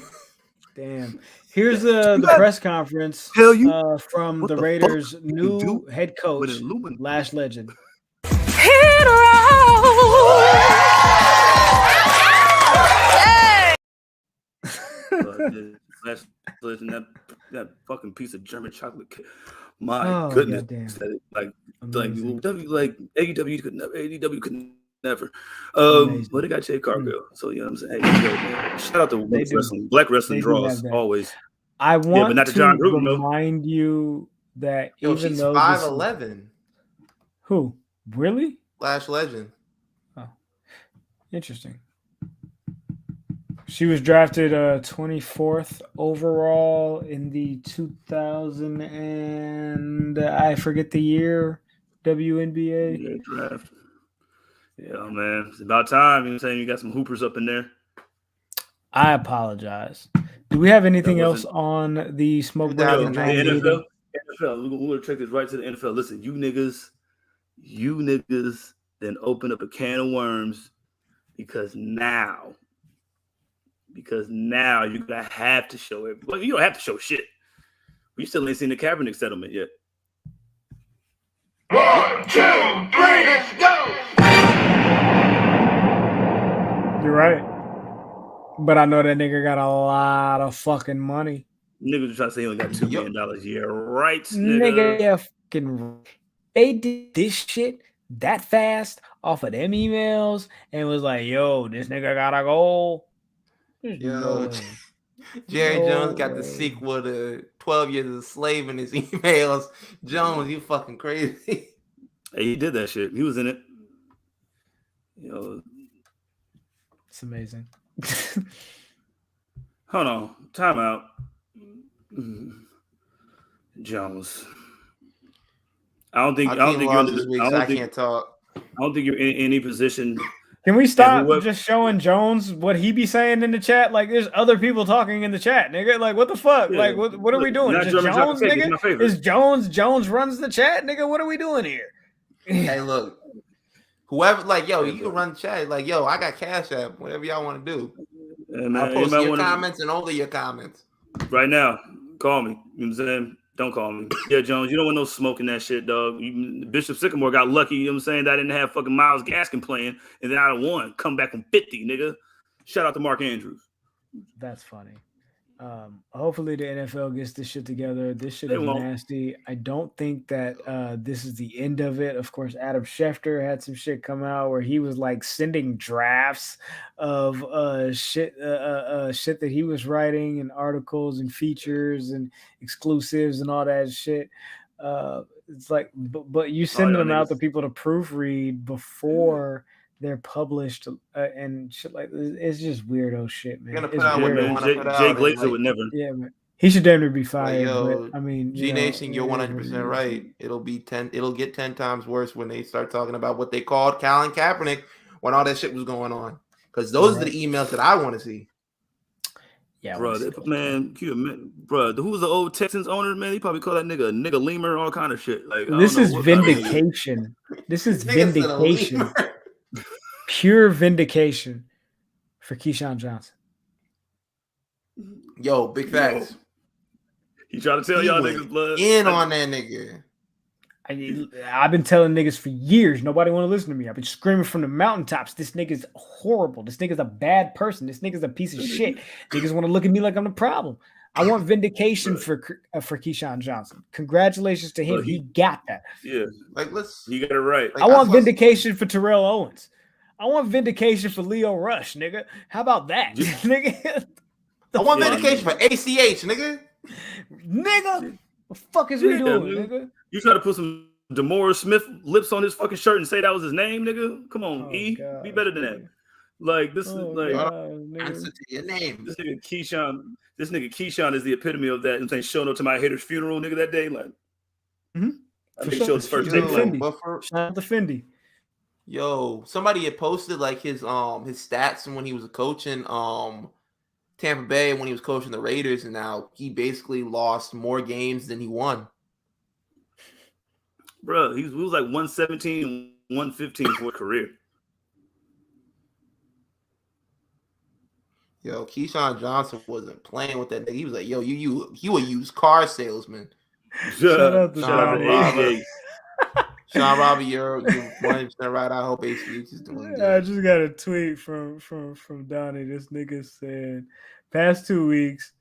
Damn. Here's the press conference from the Raiders' new head coach, Lash Legend. That fucking piece of German chocolate cake. My goodness, like AEW could never. But they got Jay Cargill, so you know what I'm saying. Hey, shout out to wrestling. Black wrestling draws always. I want but not to Jon Gruden, remind you that even she's though 5'11". Who really? Lash Legend. Oh, interesting. She was drafted 24th overall in the 2000 and I forget the year WNBA draft. Yeah, man, it's about time. You know what I'm saying? You got some hoopers up in there. I apologize. Do we have anything else on the smoke break? The NFL. We're gonna take this right to the NFL. Listen, you niggas, then open up a can of worms because now you're gonna have to show it. Well, you don't have to show shit. We still ain't seen the Kaepernick settlement yet. 1, 2, 3, let's go. You're right. But I know that nigga got a lot of fucking money. Niggas trying to say he only got $2 million a year, right? Nigga, yeah, fucking. They did this shit that fast off of them emails and was like, yo, this nigga gotta go. Yo, Jerry Jones got the sequel to 12 Years a Slave in his emails. Jones, you fucking crazy. Hey, he did that shit. He was in it. Yo, it's amazing. Hold on, time out. Jones. I don't think you're in any position Can we stop whoever- just showing Jones what he be saying in the chat? Like, there's other people talking in the chat, nigga. Like, what the fuck? Yeah. Like, what are we doing? Not Just German Jones, chocolate cake is nigga? my favorite. Is Jones runs the chat, nigga? What are we doing here? Hey, look. Whoever, like, yo, you can run the chat. Like, yo, I got Cash App. Whatever y'all want to do. Yeah, man, I'll post anybody your wanna- comments and only your comments. Right now, call me. You know what I'm saying? Don't call me. Yeah, Jones, you don't want no smoking that shit, dog. Bishop Sycamore got lucky, you know what I'm saying? That I didn't have fucking Myles Gaskin playing, and then out of one, come back from 50, nigga. Shout out to Mark Andrews. That's funny. Hopefully the NFL gets this shit together. This shit They is won't. nasty. I don't think that this is the end of it. Of course, Adam Schefter had some shit come out where he was like sending drafts of shit that he was writing and articles and features and exclusives and all that shit. It's like, but you send them out to people to proofread before they're published and shit like this. It's just weirdo shit, man. You're gonna It's put out what weirdo. they want Jay to put out. Glazer and, like, would never. Yeah, man. He should damn near be fired. yo, but I mean, G Nation, you're 100% right. It'll get 10 times worse when they start talking about what they called Colin Kaepernick when all that shit was going on. Because those are the emails that I want to see. Yeah, bro, man, bro, who was the old Texans owner, man? He probably called that nigga a nigga lemur, all kind of shit. Like, this is vindication. This is vindication. Pure vindication for Keyshawn Johnson. Yo, big facts. He tried to tell y'all niggas blood in on that nigga. I've been telling niggas for years, nobody want to listen to me. I've been screaming from the mountaintops. This nigga's horrible. This nigga's a bad person. This nigga's a piece of shit. Niggas want to look at me like I'm the problem. I want vindication for Keyshawn Johnson. Congratulations to him. Bro, he got that. Yeah, like you got it right. I want vindication for Terrell Owens. I want vindication for Leo Rush, nigga. How about that, nigga? I want vindication for ACH, nigga. Nigga, what the fuck is we doing, dude. nigga? You try to put some DeMaurice Smith lips on his fucking shirt and say that was his name, nigga? Come on, E. God, Be better than that. Like, this is like answer to your name. This nigga Keyshawn is the epitome of that. I'm saying showing up to my hater's funeral, nugga, that day. Like, I think showed his first tape. Shout out to Fendi. Yo, somebody had posted like his stats and when he was coaching Tampa Bay and when he was coaching the Raiders, and now he basically lost more games than he won. Bro, he was like 117, 115 for a career. Yo, Keyshawn Johnson wasn't playing with that nigga. He was like, yo, you a used car salesman. Shout out to Robbie. Sean Robbie, you're 100% right. I hope ACH is doing good. I just got a tweet from Donnie. This nigga said, past 2 weeks,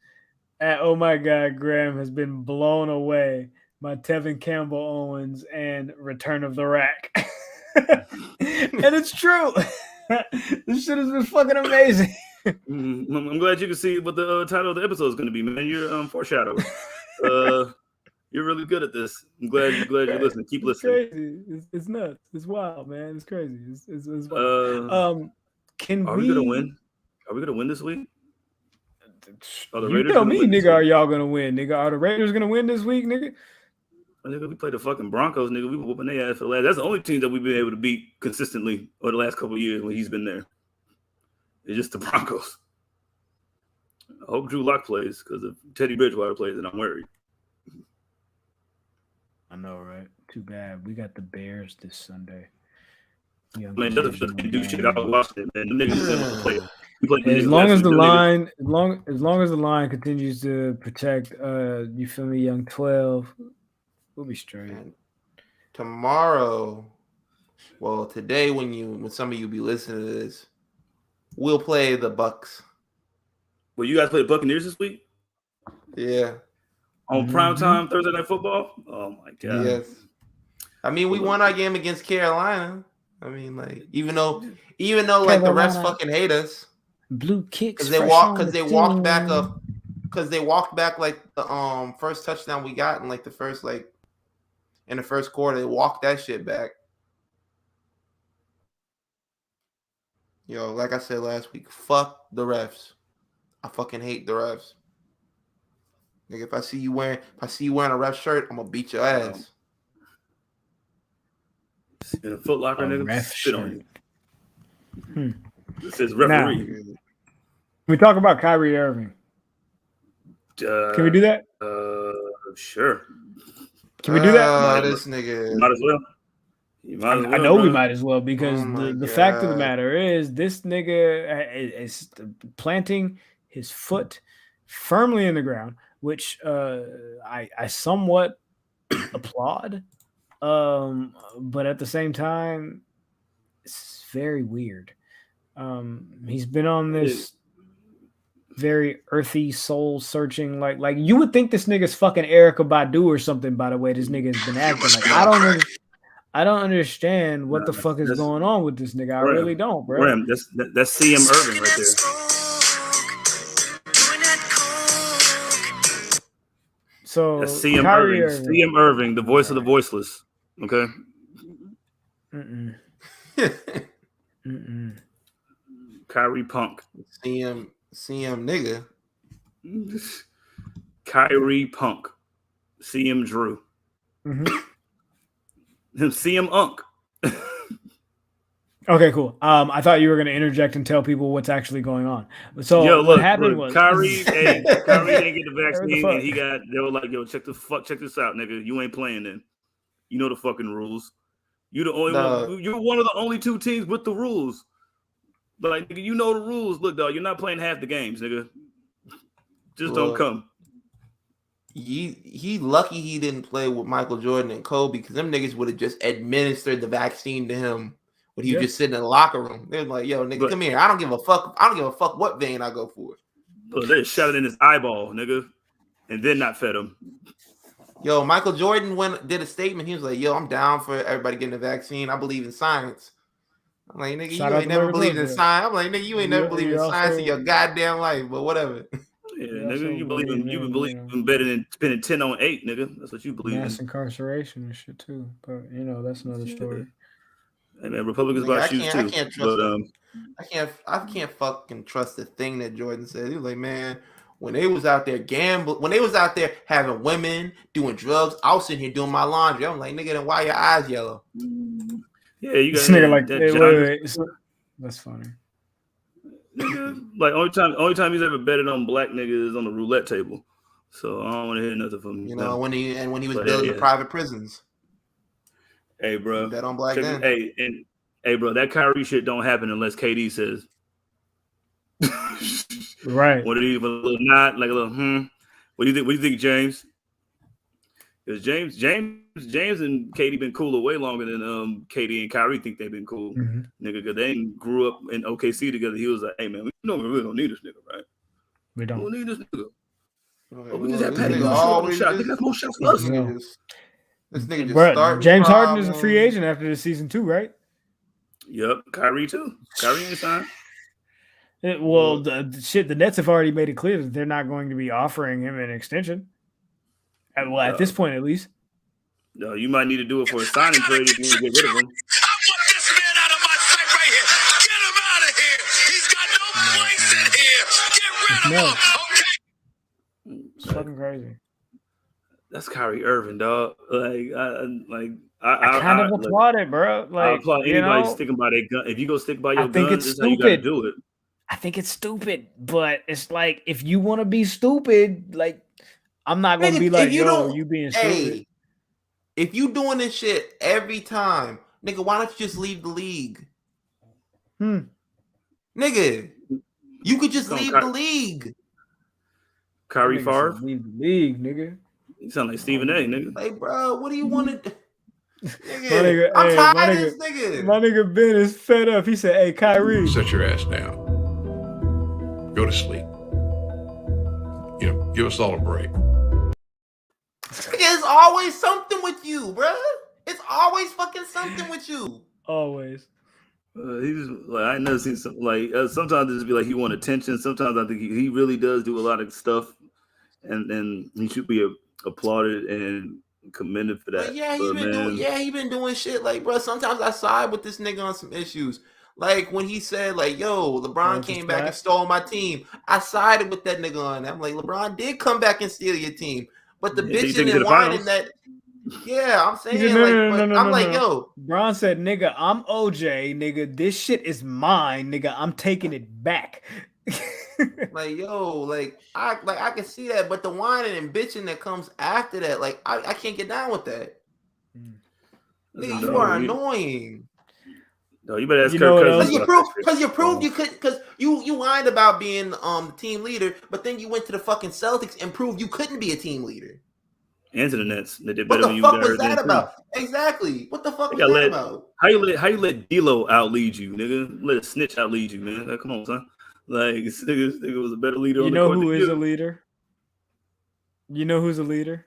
oh my God, Graham has been blown away by Tevin Campbell Owens and Return of the Rack. And it's true. This shit has been fucking amazing. I'm glad you can see what the title of the episode is going to be, man. You're foreshadowing. You're really good at this. I'm glad you're listening. Keep listening. Crazy. It's nuts. It's wild, man. It's crazy. It's wild. Are we gonna win? Are we gonna win this week? Are the You Raiders tell gonna me, win this nigga, are week? y'all gonna win, nigga? Are the Raiders gonna win this week, nigga? Nigga, we played the fucking Broncos, nigga. We were whooping their ass for the last. That's the only team that we've been able to beat consistently over the last couple of years when he's been there. It's just the Broncos. I hope Drew Lock plays, because if Teddy Bridgewater plays, then I'm worried. I know, right? Too bad. We got the Bears this Sunday. Man, doesn't do shit. I was watching it, man. The niggas didn't play. As long as the line, as long as the line continues to protect, you feel me, young 12, we'll be straight. And tomorrow, well, today when some of you be listening to this, we'll play the Bucks. Well, you guys play the Buccaneers this week? Yeah. On primetime Thursday Night Football? Oh my God. Yes. I mean, we won our game against Carolina. I mean, like, even though like the refs fucking hate us. Blue kicks because they walked back like the first touchdown we got in like the first in the first quarter. They walked that shit back. Yo, like I said last week, fuck the refs. I fucking hate the refs. Nigga, if I see you wearing a ref shirt, I'm gonna beat your ass. In a Foot Locker, nigga, ref spit on you. It says referee. Now, we talk about Kyrie Irving. Can we do that? Sure. Can we do that? This nigga. Might as well. I know we might as well because the fact of the matter is this nigga is planting his foot firmly in the ground, which I somewhat applaud. But at the same time, it's very weird. He's been on this very earthy, soul searching, like you would think this nigga's fucking Erykah Badu or something. By the way, this nigga has been acting like I don't understand what the fuck is going on with this nigga. I really don't, bro. Ram, that's CM Irving right there. So that's CM Irving. CM Irving, the voice of the voiceless. Okay. Kyrie Punk. CM nigga. Kyrie Punk. CM Drew. CM Unk. Okay, cool. I thought you were going to interject and tell people what's actually going on. So what happened was Kyrie didn't get the vaccine, and they were like, "Yo, check this out, nigga. You ain't playing then. You know the fucking rules. You the only one. You're one of the only two teams with the rules. Like, nigga, you know the rules. Look, dog, you're not playing half the games, nigga. Just don't come." He lucky he didn't play with Michael Jordan and Kobe because them niggas would have just administered the vaccine to him when he was just sitting in the locker room. They're like, "Yo, nigga, come here. I don't give a fuck. I don't give a fuck what vein I go for." But they shot it in his eyeball, nigga, and then not fed him. Yo, Michael Jordan did a statement. He was like, "Yo, I'm down for everybody getting the vaccine. I believe in science." I'm like, "Nigga, you ain't never believed in science." I'm like, "Nigga, you ain't never believed in science in your goddamn life." But whatever. Yeah, nigga, you believe in better than spending 10 on 8, nigga. That's what you believe mass in. incarceration and shit too. But that's another story. Hey man, Republicans buy shoes too. I can't fucking trust the thing that Jordan said. He was like, "Man, when they was out there gambling, when they was out there having women, doing drugs, I was sitting here doing my laundry." I'm like, "Nigga, then why your eyes yellow?" Yeah, you got this nigga like wait. That's funny. Nigga, like only time he's ever betted on black niggas is on the roulette table. So I don't want to hear nothing from him. When he was building the private prisons. Hey, bro. Bet on black then. Hey, bro. That Kyrie shit don't happen unless KD says. Right. What do you even a little nod, like a little What do you think? What do you think, James? Because James and KD been cooler way longer than KD and Kyrie think they've been cool, nigga. Because they grew up in OKC together. He was like, "Hey man, we really don't need this nigga, right? We don't need this nigga. Right, we just have Patty shot. They got more shots for us." This nigga just started. James Harden is a free agent after this season too, right? Yep, Kyrie too. Kyrie ain't signed. The Nets have already made it clear that they're not going to be offering him an extension. At this point, at least. No, you might need to do it for a signing trade if you want to get rid of him. I want this man out of my sight right here. Get him out of here. He's got no place in here. Get rid of him. Okay. It's fucking crazy. That's Kyrie Irving, dog. I kind of applaud it, bro. Like, I applaud anybody sticking by their gun. If you go stick by your gun, this is how you got to do it. I think it's stupid, but it's like if you want to be stupid, like I'm not gonna be like, "Yo, you being stupid." Hey, if you doing this shit every time, nigga, why don't you just leave the league? Nigga, you could just leave the league. Kyrie Favre? Leave the league, nigga. You sound like Stephen A, nigga. Like, bro, what do you want to do? Nigga, I'm tired of this nigga. My nigga Ben is fed up. He said, "Hey, Kyrie, sit your ass down. Go to sleep. Give us all a break." It's always something with you, bro. It's always fucking something with you. Always. He just like I never seen something like. Sometimes it just be like he want attention. Sometimes I think he really does do a lot of stuff, and he should be applauded and commended for that. He been doing shit. Like, bro, sometimes I side with this nigga on some issues. Like when he said, like, "Yo, LeBron came back and stole my team." I sided with that nigga on that. I'm like, LeBron did come back and steal your team, but the bitching and whining that Yeah, I'm saying He said, like, yo. Braun said, nigga, I'm OJ, nigga. This shit is mine, nigga. I'm taking it back. Like, yo, like I can see that, but the whining and bitching that comes after that, like I can't get down with that. Nigga, you are annoying. No, you better ask Kirk Cousins. Because you proved you could, because you whined about being the team leader, but then you went to the fucking Celtics and proved you couldn't be a team leader. And to the Nets. They did What better the than you fuck was guys that did, about? Exactly. What the fuck was that about? How you let D'Lo outlead you, nigga? Let a snitch outlead you, man. Like, come on, son. Like, this nigga was a better leader on the court. You know who is a leader? You know who's a leader?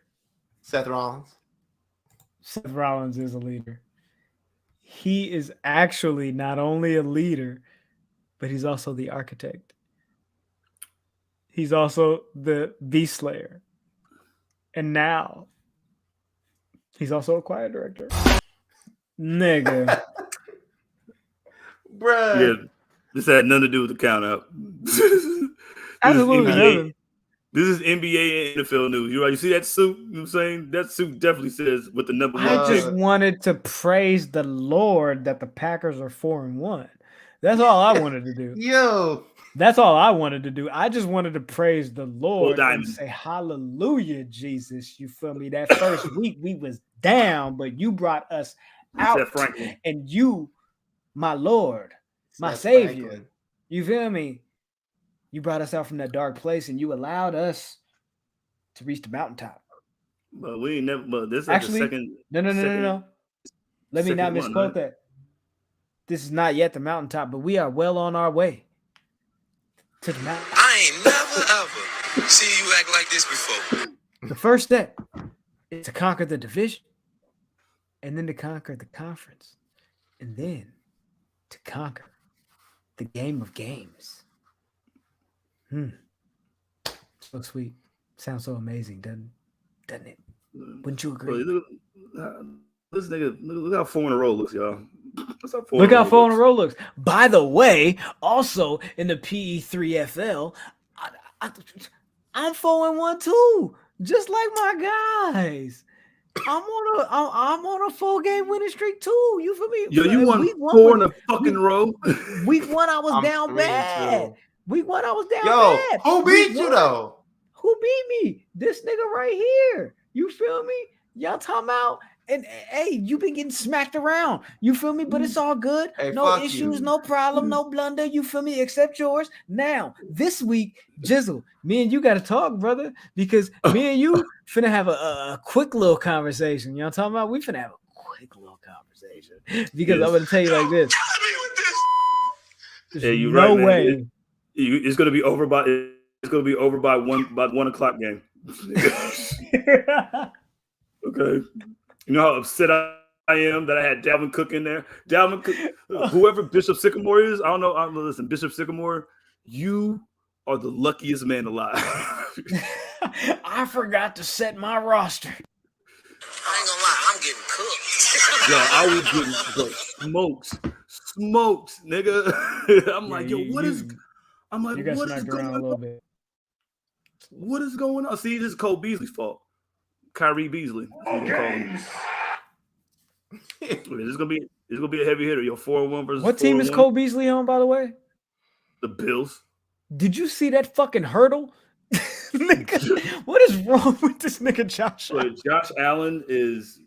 Seth Rollins. Seth Rollins is a leader. He is actually not only a leader, but he's also the architect. He's also the Beast Slayer. And now he's also a choir director. Nigga. Bruh. Yeah, this had nothing to do with the count out. Absolutely. This is NBA and NFL news. You right? You see that suit? You know what I'm saying? That suit definitely says with the number one. I just wanted to praise the Lord that the Packers are 4-1. That's all I wanted to do. Yo. That's all I wanted to do. I just wanted to praise the Lord and say, hallelujah, Jesus. You feel me? That first week we was down, but you brought us out. And you, my Lord, my Savior. Franklin. You feel me? You brought us out from that dark place and you allowed us to reach the mountaintop. But we ain't never, but this is actually the second. No. Let me not misquote that. This is not yet the mountaintop, but we are well on our way to the mountain. I ain't never ever see you act like this before. The first step is to conquer the division, and then to conquer the conference, and then to conquer the game of games. So sweet. Sounds so amazing, doesn't it? Wouldn't you agree? This nigga, look how 4 in a row looks, y'all. Look how 4 in a row looks. By the way, also in the PE3FL, I'm 4-1 too, just like my guys. I'm on a 4-game winning streak too. You feel me? Yo, you won 4 in a fucking row. Week 1, I was down bad. Week 1, I was down bad. Who beat you though? Who beat me? This nigga right here. You feel me? Y'all talking about, and hey, you've been getting smacked around. You feel me? But it's all good. Hey, no issues, no problem, no blunder. You feel me? Except yours. Now, this week, Jizzle, me and you got to talk, brother, because me and you finna have a quick little conversation. You know what I'm talking about? We finna have a quick little conversation because I'm gonna tell you like this. Yeah, you're no right, way. Man. It's gonna be over by. It's gonna be over by 1 o'clock game. Okay. You know how upset I am that I had Dalvin Cook in there. Dalvin Cook, whoever Bishop Sycamore is, I don't know. Listen, Bishop Sycamore, you are the luckiest man alive. I forgot to set my roster. I ain't gonna lie, I'm getting cooked. Yo, I was getting smokes, nigga. I'm like, yo, what is? I'm like, what is going on? What is going on? See, this is Cole Beasley's fault. Kyrie Beasley. Okay. It's gonna be a heavy hitter. Yo, 4-1 versus. What team is Cole Beasley on, by the way? The Bills. Did you see that fucking hurdle? Nigga, what is wrong with this nigga Josh? Josh Allen is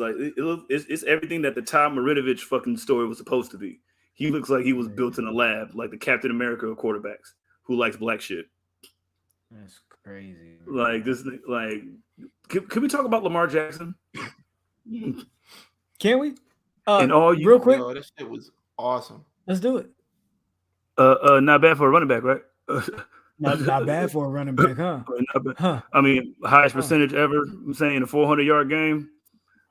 like it's everything that the Tom Marinovich fucking story was supposed to be. He looks like he was built in a lab, like the Captain America of quarterbacks who likes black shit. That's crazy. Like this, like, can we talk about Lamar Jackson? Can we? Real quick. Yo, that shit was awesome. Let's do it. Not bad for a running back, right? not bad for a running back, huh? I mean, highest percentage ever. I'm saying in a 400-yard game.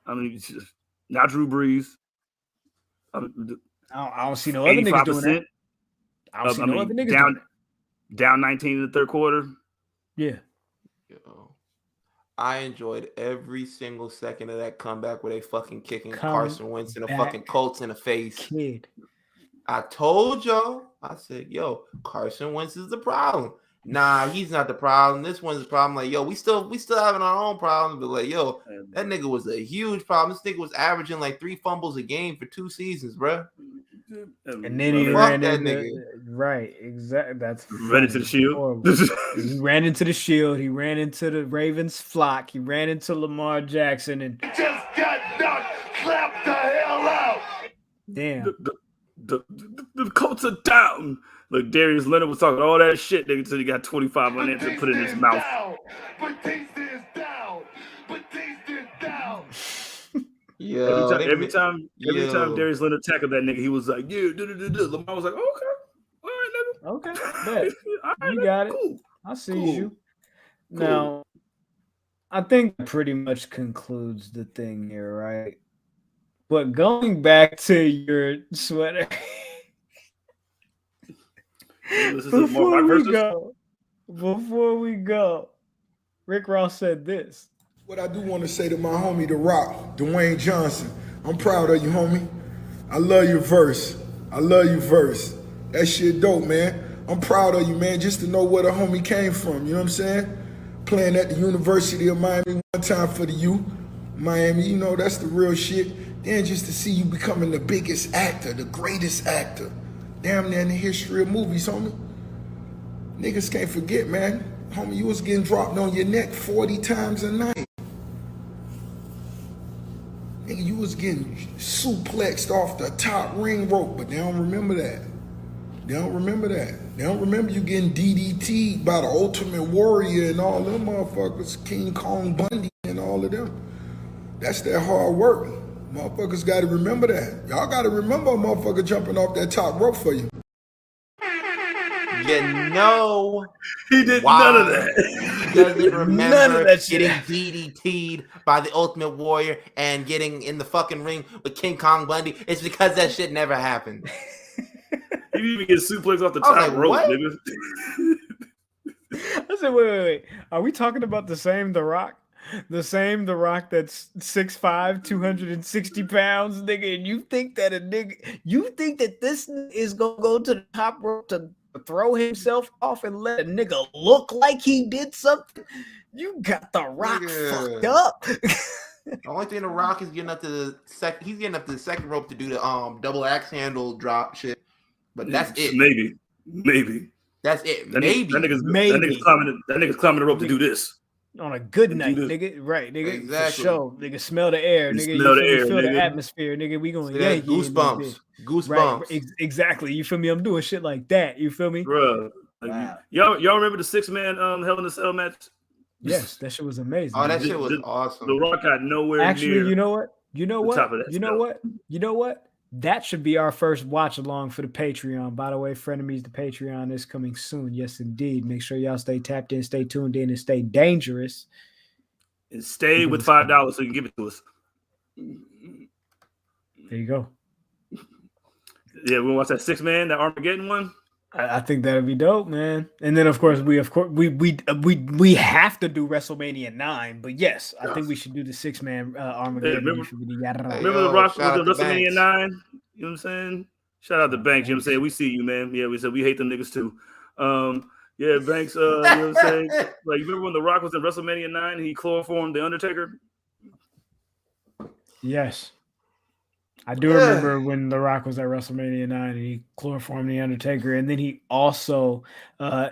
I mean, it's just not Drew Brees. I don't see no other niggas doing that. I don't see no other niggas down 19 in the third quarter. Yeah. Yo, I enjoyed every single second of that comeback where they fucking kicking Carson Wentz and the fucking Colts in the face. Kid. I told y'all, I said, yo, Carson Wentz is the problem. Nah, he's not the problem. This one's the problem. Like, yo, we still having our own problems, but like, yo, that nigga was a huge problem. This nigga was averaging like 3 fumbles a game for 2 seasons, bro. And then he Fuck ran that into nigga. Right, exactly. That's ran into the shield. He ran into the shield. He ran into the Ravens flock. He ran into Lamar Jackson and Just got knocked. Clap the hell out. damn. The Colts are down. Look, Darius Leonard was talking all that shit, nigga, until he got 25 on it to put in his mouth. Batista is down. Batista is down. Yo, Every time Darius Leonard tackled that nigga, he was like, yeah, Lamar was like, okay, all right, nigga. Okay, bet. Right, You got it. cool. I see Cool. you. Now, I think that pretty much concludes the thing here, right? But going back to your sweater, before we go, Rick Ross said this. What I do want to say to my homie, The Rock, Dwayne Johnson, I'm proud of you, homie. I love your verse. That shit dope, man. I'm proud of you, man, just to know where the homie came from, you know what I'm saying? Playing at the University of Miami one time for the U. Miami, you know, that's the real shit. Then just to see you becoming the biggest actor, the greatest actor, damn near in the history of movies, homie. Niggas can't forget, man. Homie, you was getting dropped on your neck 40 times a night. Nigga, you was getting suplexed off the top ring rope, but they don't remember that. They don't remember you getting DDT'd by the Ultimate Warrior and all them motherfuckers, King Kong Bundy and all of them. That's their hard work. Motherfuckers got to remember that. Y'all got to remember a motherfucker jumping off that top rope for you. You know, he did none of that. He doesn't remember getting DDT'd by the Ultimate Warrior and getting in the fucking ring with King Kong Bundy. It's because that shit never happened. He didn't even get suplexed off the top rope, nigga. I said, wait. Are we talking about the same The Rock? The same The Rock that's 6'5", 260 pounds, nigga, and you think that this is gonna go to the top rope to throw himself off and let a nigga look like he did something? You got The Rock fucked up. The only thing The Rock is getting up to the second. He's getting up to the second rope to do the double axe handle drop shit. But that's it. Maybe. That's it. That nigga's climbing the rope to do this. On a good night, nigga. Right, nigga. Exactly. For sure. Nigga, smell the air, nigga. Feel the atmosphere, nigga. We gonna yank you. Goosebumps. Right, exactly. You feel me? I'm doing shit like that. You feel me? Bro. Wow. Y'all remember the 6-man Hell in a Cell match? Yes, that shit was amazing. Oh, that shit was awesome. The Rock got nowhere Actually, near. you know what? That should be our first watch along for the Patreon. By the way, Frenemies, the Patreon is coming soon. Yes, indeed. Make sure y'all stay tapped in, stay tuned in, and stay dangerous. And stay with $5 so you can give it to us. There you go. Yeah, we're gonna watch that 6-man, that Armageddon one. I think that'd be dope, man. And then of course we have to do WrestleMania 9, but yes, I think we should do the 6-man Armageddon. Remember The Rock with the WrestleMania 9? You know what I'm saying? Shout out to Banks. You know what I'm saying? We see you, man. Yeah, we said we hate them niggas too. Yeah, Banks. You know what I'm saying? Like, you remember when The Rock was in WrestleMania 9 and he chloroformed the Undertaker? Yes. I do remember when The Rock was at WrestleMania 9 and he chloroformed the Undertaker, and then he also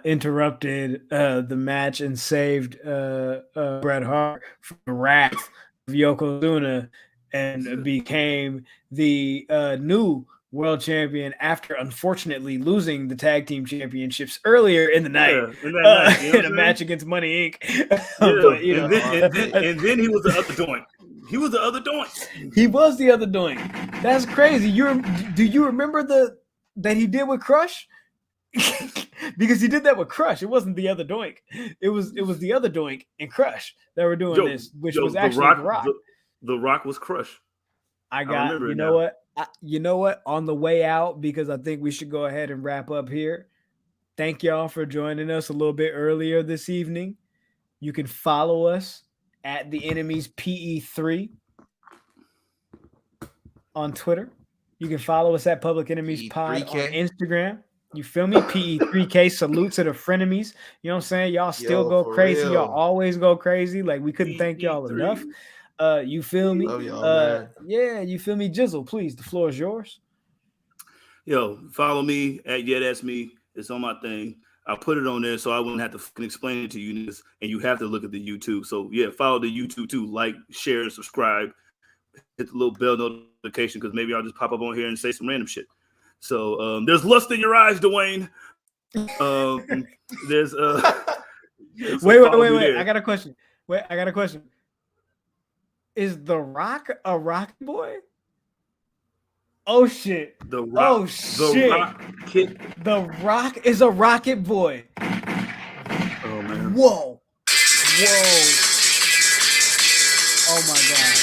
interrupted the match and saved Bret Hart from the wrath of Yokozuna and became the new world champion after unfortunately losing the tag team championships earlier in the night, in a match against Money Inc. But, you know, and then he was the other doink. He was the other doink. He was the other doink. That's crazy. Do you remember that he did with Crush? Because he did that with Crush. It wasn't the other doink. It was the other doink and Crush that were doing this, which was actually The Rock. The Rock was Crush. You know what? On the way out, because I think we should go ahead and wrap up here. Thank y'all for joining us a little bit earlier this evening. You can follow us at the Enemies PE3 on Twitter. You can follow us at Public Enemies Pod on Instagram. You feel me? PE3K, salute to the frenemies. You know what I'm saying? Y'all still go for crazy. real. Y'all always go crazy. Like, we couldn't thank y'all enough. You feel me? Love y'all, man. Yeah, you feel me? Jizzle, please. The floor is yours. Yo, follow me at That's Me. It's on my thing. I put it on there so I wouldn't have to fucking explain it to you niggas, and you have to look at the YouTube. So yeah, follow the YouTube too. Like, share, and subscribe. Hit the little bell notification because maybe I'll just pop up on here and say some random shit. So there's lust in your eyes, Dwayne. There's wait. I got a question. Is The Rock a rocket boy? Oh shit. The Rock. Oh shit. The Rock is a rocket boy. Oh man. Whoa. Oh my god.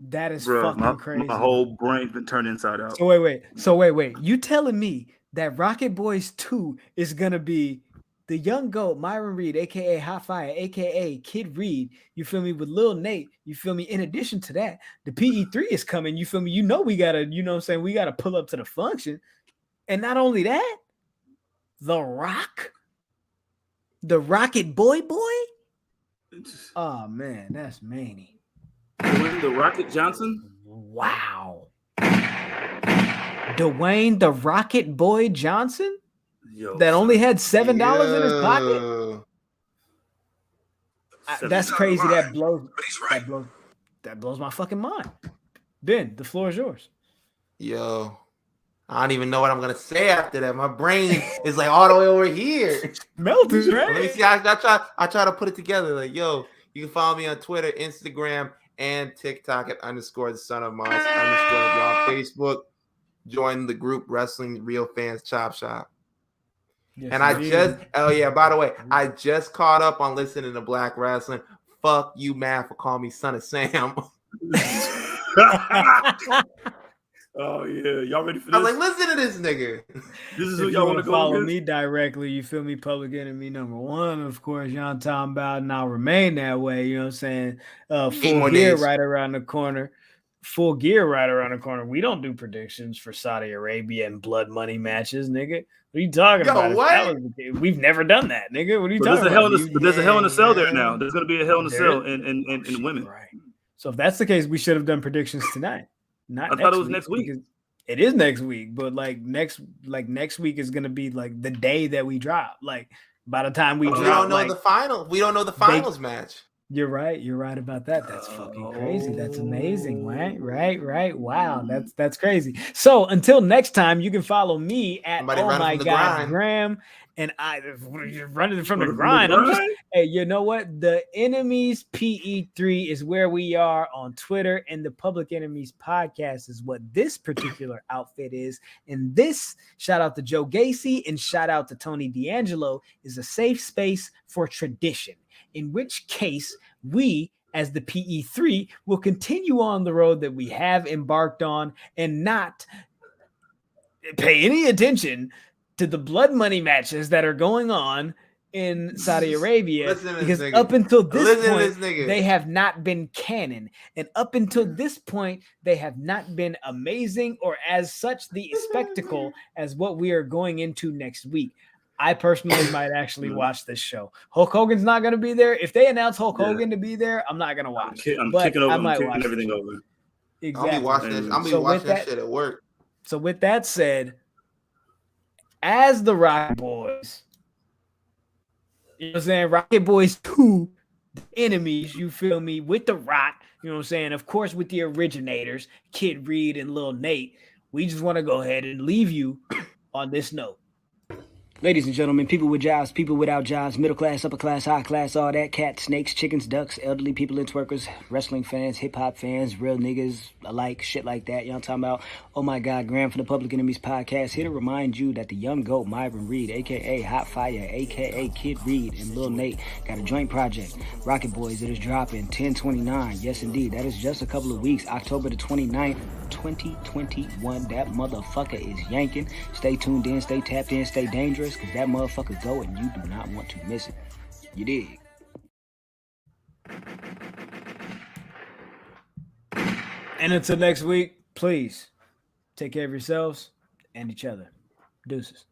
That is fucking crazy. My whole brain's been turned inside out. So wait. You telling me that Rocket Boys 2 is gonna be the young GOAT, Myron Reed, aka Hot Fire, aka Kid Reed, you feel me, with Lil Nate, you feel me? In addition to that, the PE3 is coming, you feel me? You know we gotta, you know what I'm saying, we gotta pull up to the function. And not only that, The Rock, the Rocket Boy. Oh man, that's many. Dwayne the Rocket Johnson? Wow. Dwayne the Rocket Boy Johnson? Yo, that only had $7 in his pocket? That's crazy. That blows my fucking mind. Ben, the floor is yours. Yo, I don't even know what I'm gonna say after that. My brain is like all the way over here. Melted, right? Let me see. I try to put it together. Like, yo, you can follow me on Twitter, Instagram, and TikTok at _the son of Mars _ on Facebook. Join the group Wrestling Real Fans Chop Shop. Yes, and by the way, I just caught up on listening to Black Wrestling. Fuck you, man, for calling me Son of Sam. Oh yeah, y'all ready for this? I was like, listen to this nigga. This is who y'all want to follow me directly. You feel me? Public Enemy #1, of course. Y'all talking about, and I'll remain that way. You know what I'm saying? Full gear right around the corner. We don't do predictions for Saudi Arabia and blood money matches, nigga. What are you talking about? What? We've never done that, nigga. What are you talking about? There's a Hell in a Cell there now. There's going to be a Hell in a Cell in women. Right. So if that's the case, we should have done predictions tonight. I thought it was next week. It is next week, but next week is gonna be like the day that we drop. Like by the time we drop, we don't know the final. We don't know the finals match. You're right about that. That's fucking crazy. That's amazing, right. Wow, that's crazy. So until next time, you can follow me at Graham, and I running from the grind. Hey, you know what? The Enemies PE3 is where we are on Twitter, and the Public Enemies podcast is what this particular outfit is. And this, shout out to Joe Gacy and shout out to Tony D'Angelo, is a safe space for tradition. In which case, we, as the PE3, will continue on the road that we have embarked on and not pay any attention to the blood money matches that are going on in Saudi Arabia, because up until this point, they have not been canon. And up until this point, they have not been amazing or as such the spectacle as what we are going into next week. I personally might actually watch this show. Hulk Hogan's not going to be there. If they announce Hulk Hogan to be there, I'm not going to watch. I'm kicking everything over. Exactly. I'll be watching that shit at work. So with that said, as the Rocket Boys, you know what I'm saying? Rocket Boys 2, the Enemies, you feel me? With The Rock, you know what I'm saying? Of course, with the originators, Kid Reed and Lil Nate, we just want to go ahead and leave you on this note. Ladies and gentlemen, people with jobs, people without jobs, middle class, upper class, high class, all that, cats, snakes, chickens, ducks, elderly people and twerkers, wrestling fans, hip-hop fans, real niggas alike, shit like that. Y'all talking about, oh my God, Graham from the Public Enemies podcast, here to remind you that the young GOAT, Myron Reed, a.k.a. Hot Fire, a.k.a. Kid Reed, and Lil Nate got a joint project, Rocket Boys, that is dropping 10/29. Yes, indeed. That is just a couple of weeks, October the 29th, 2021. That motherfucker is yanking. Stay tuned in, stay tapped in, stay dangerous, because that motherfucker go and you do not want to miss it. You dig? And until next week, please take care of yourselves and each other. Deuces.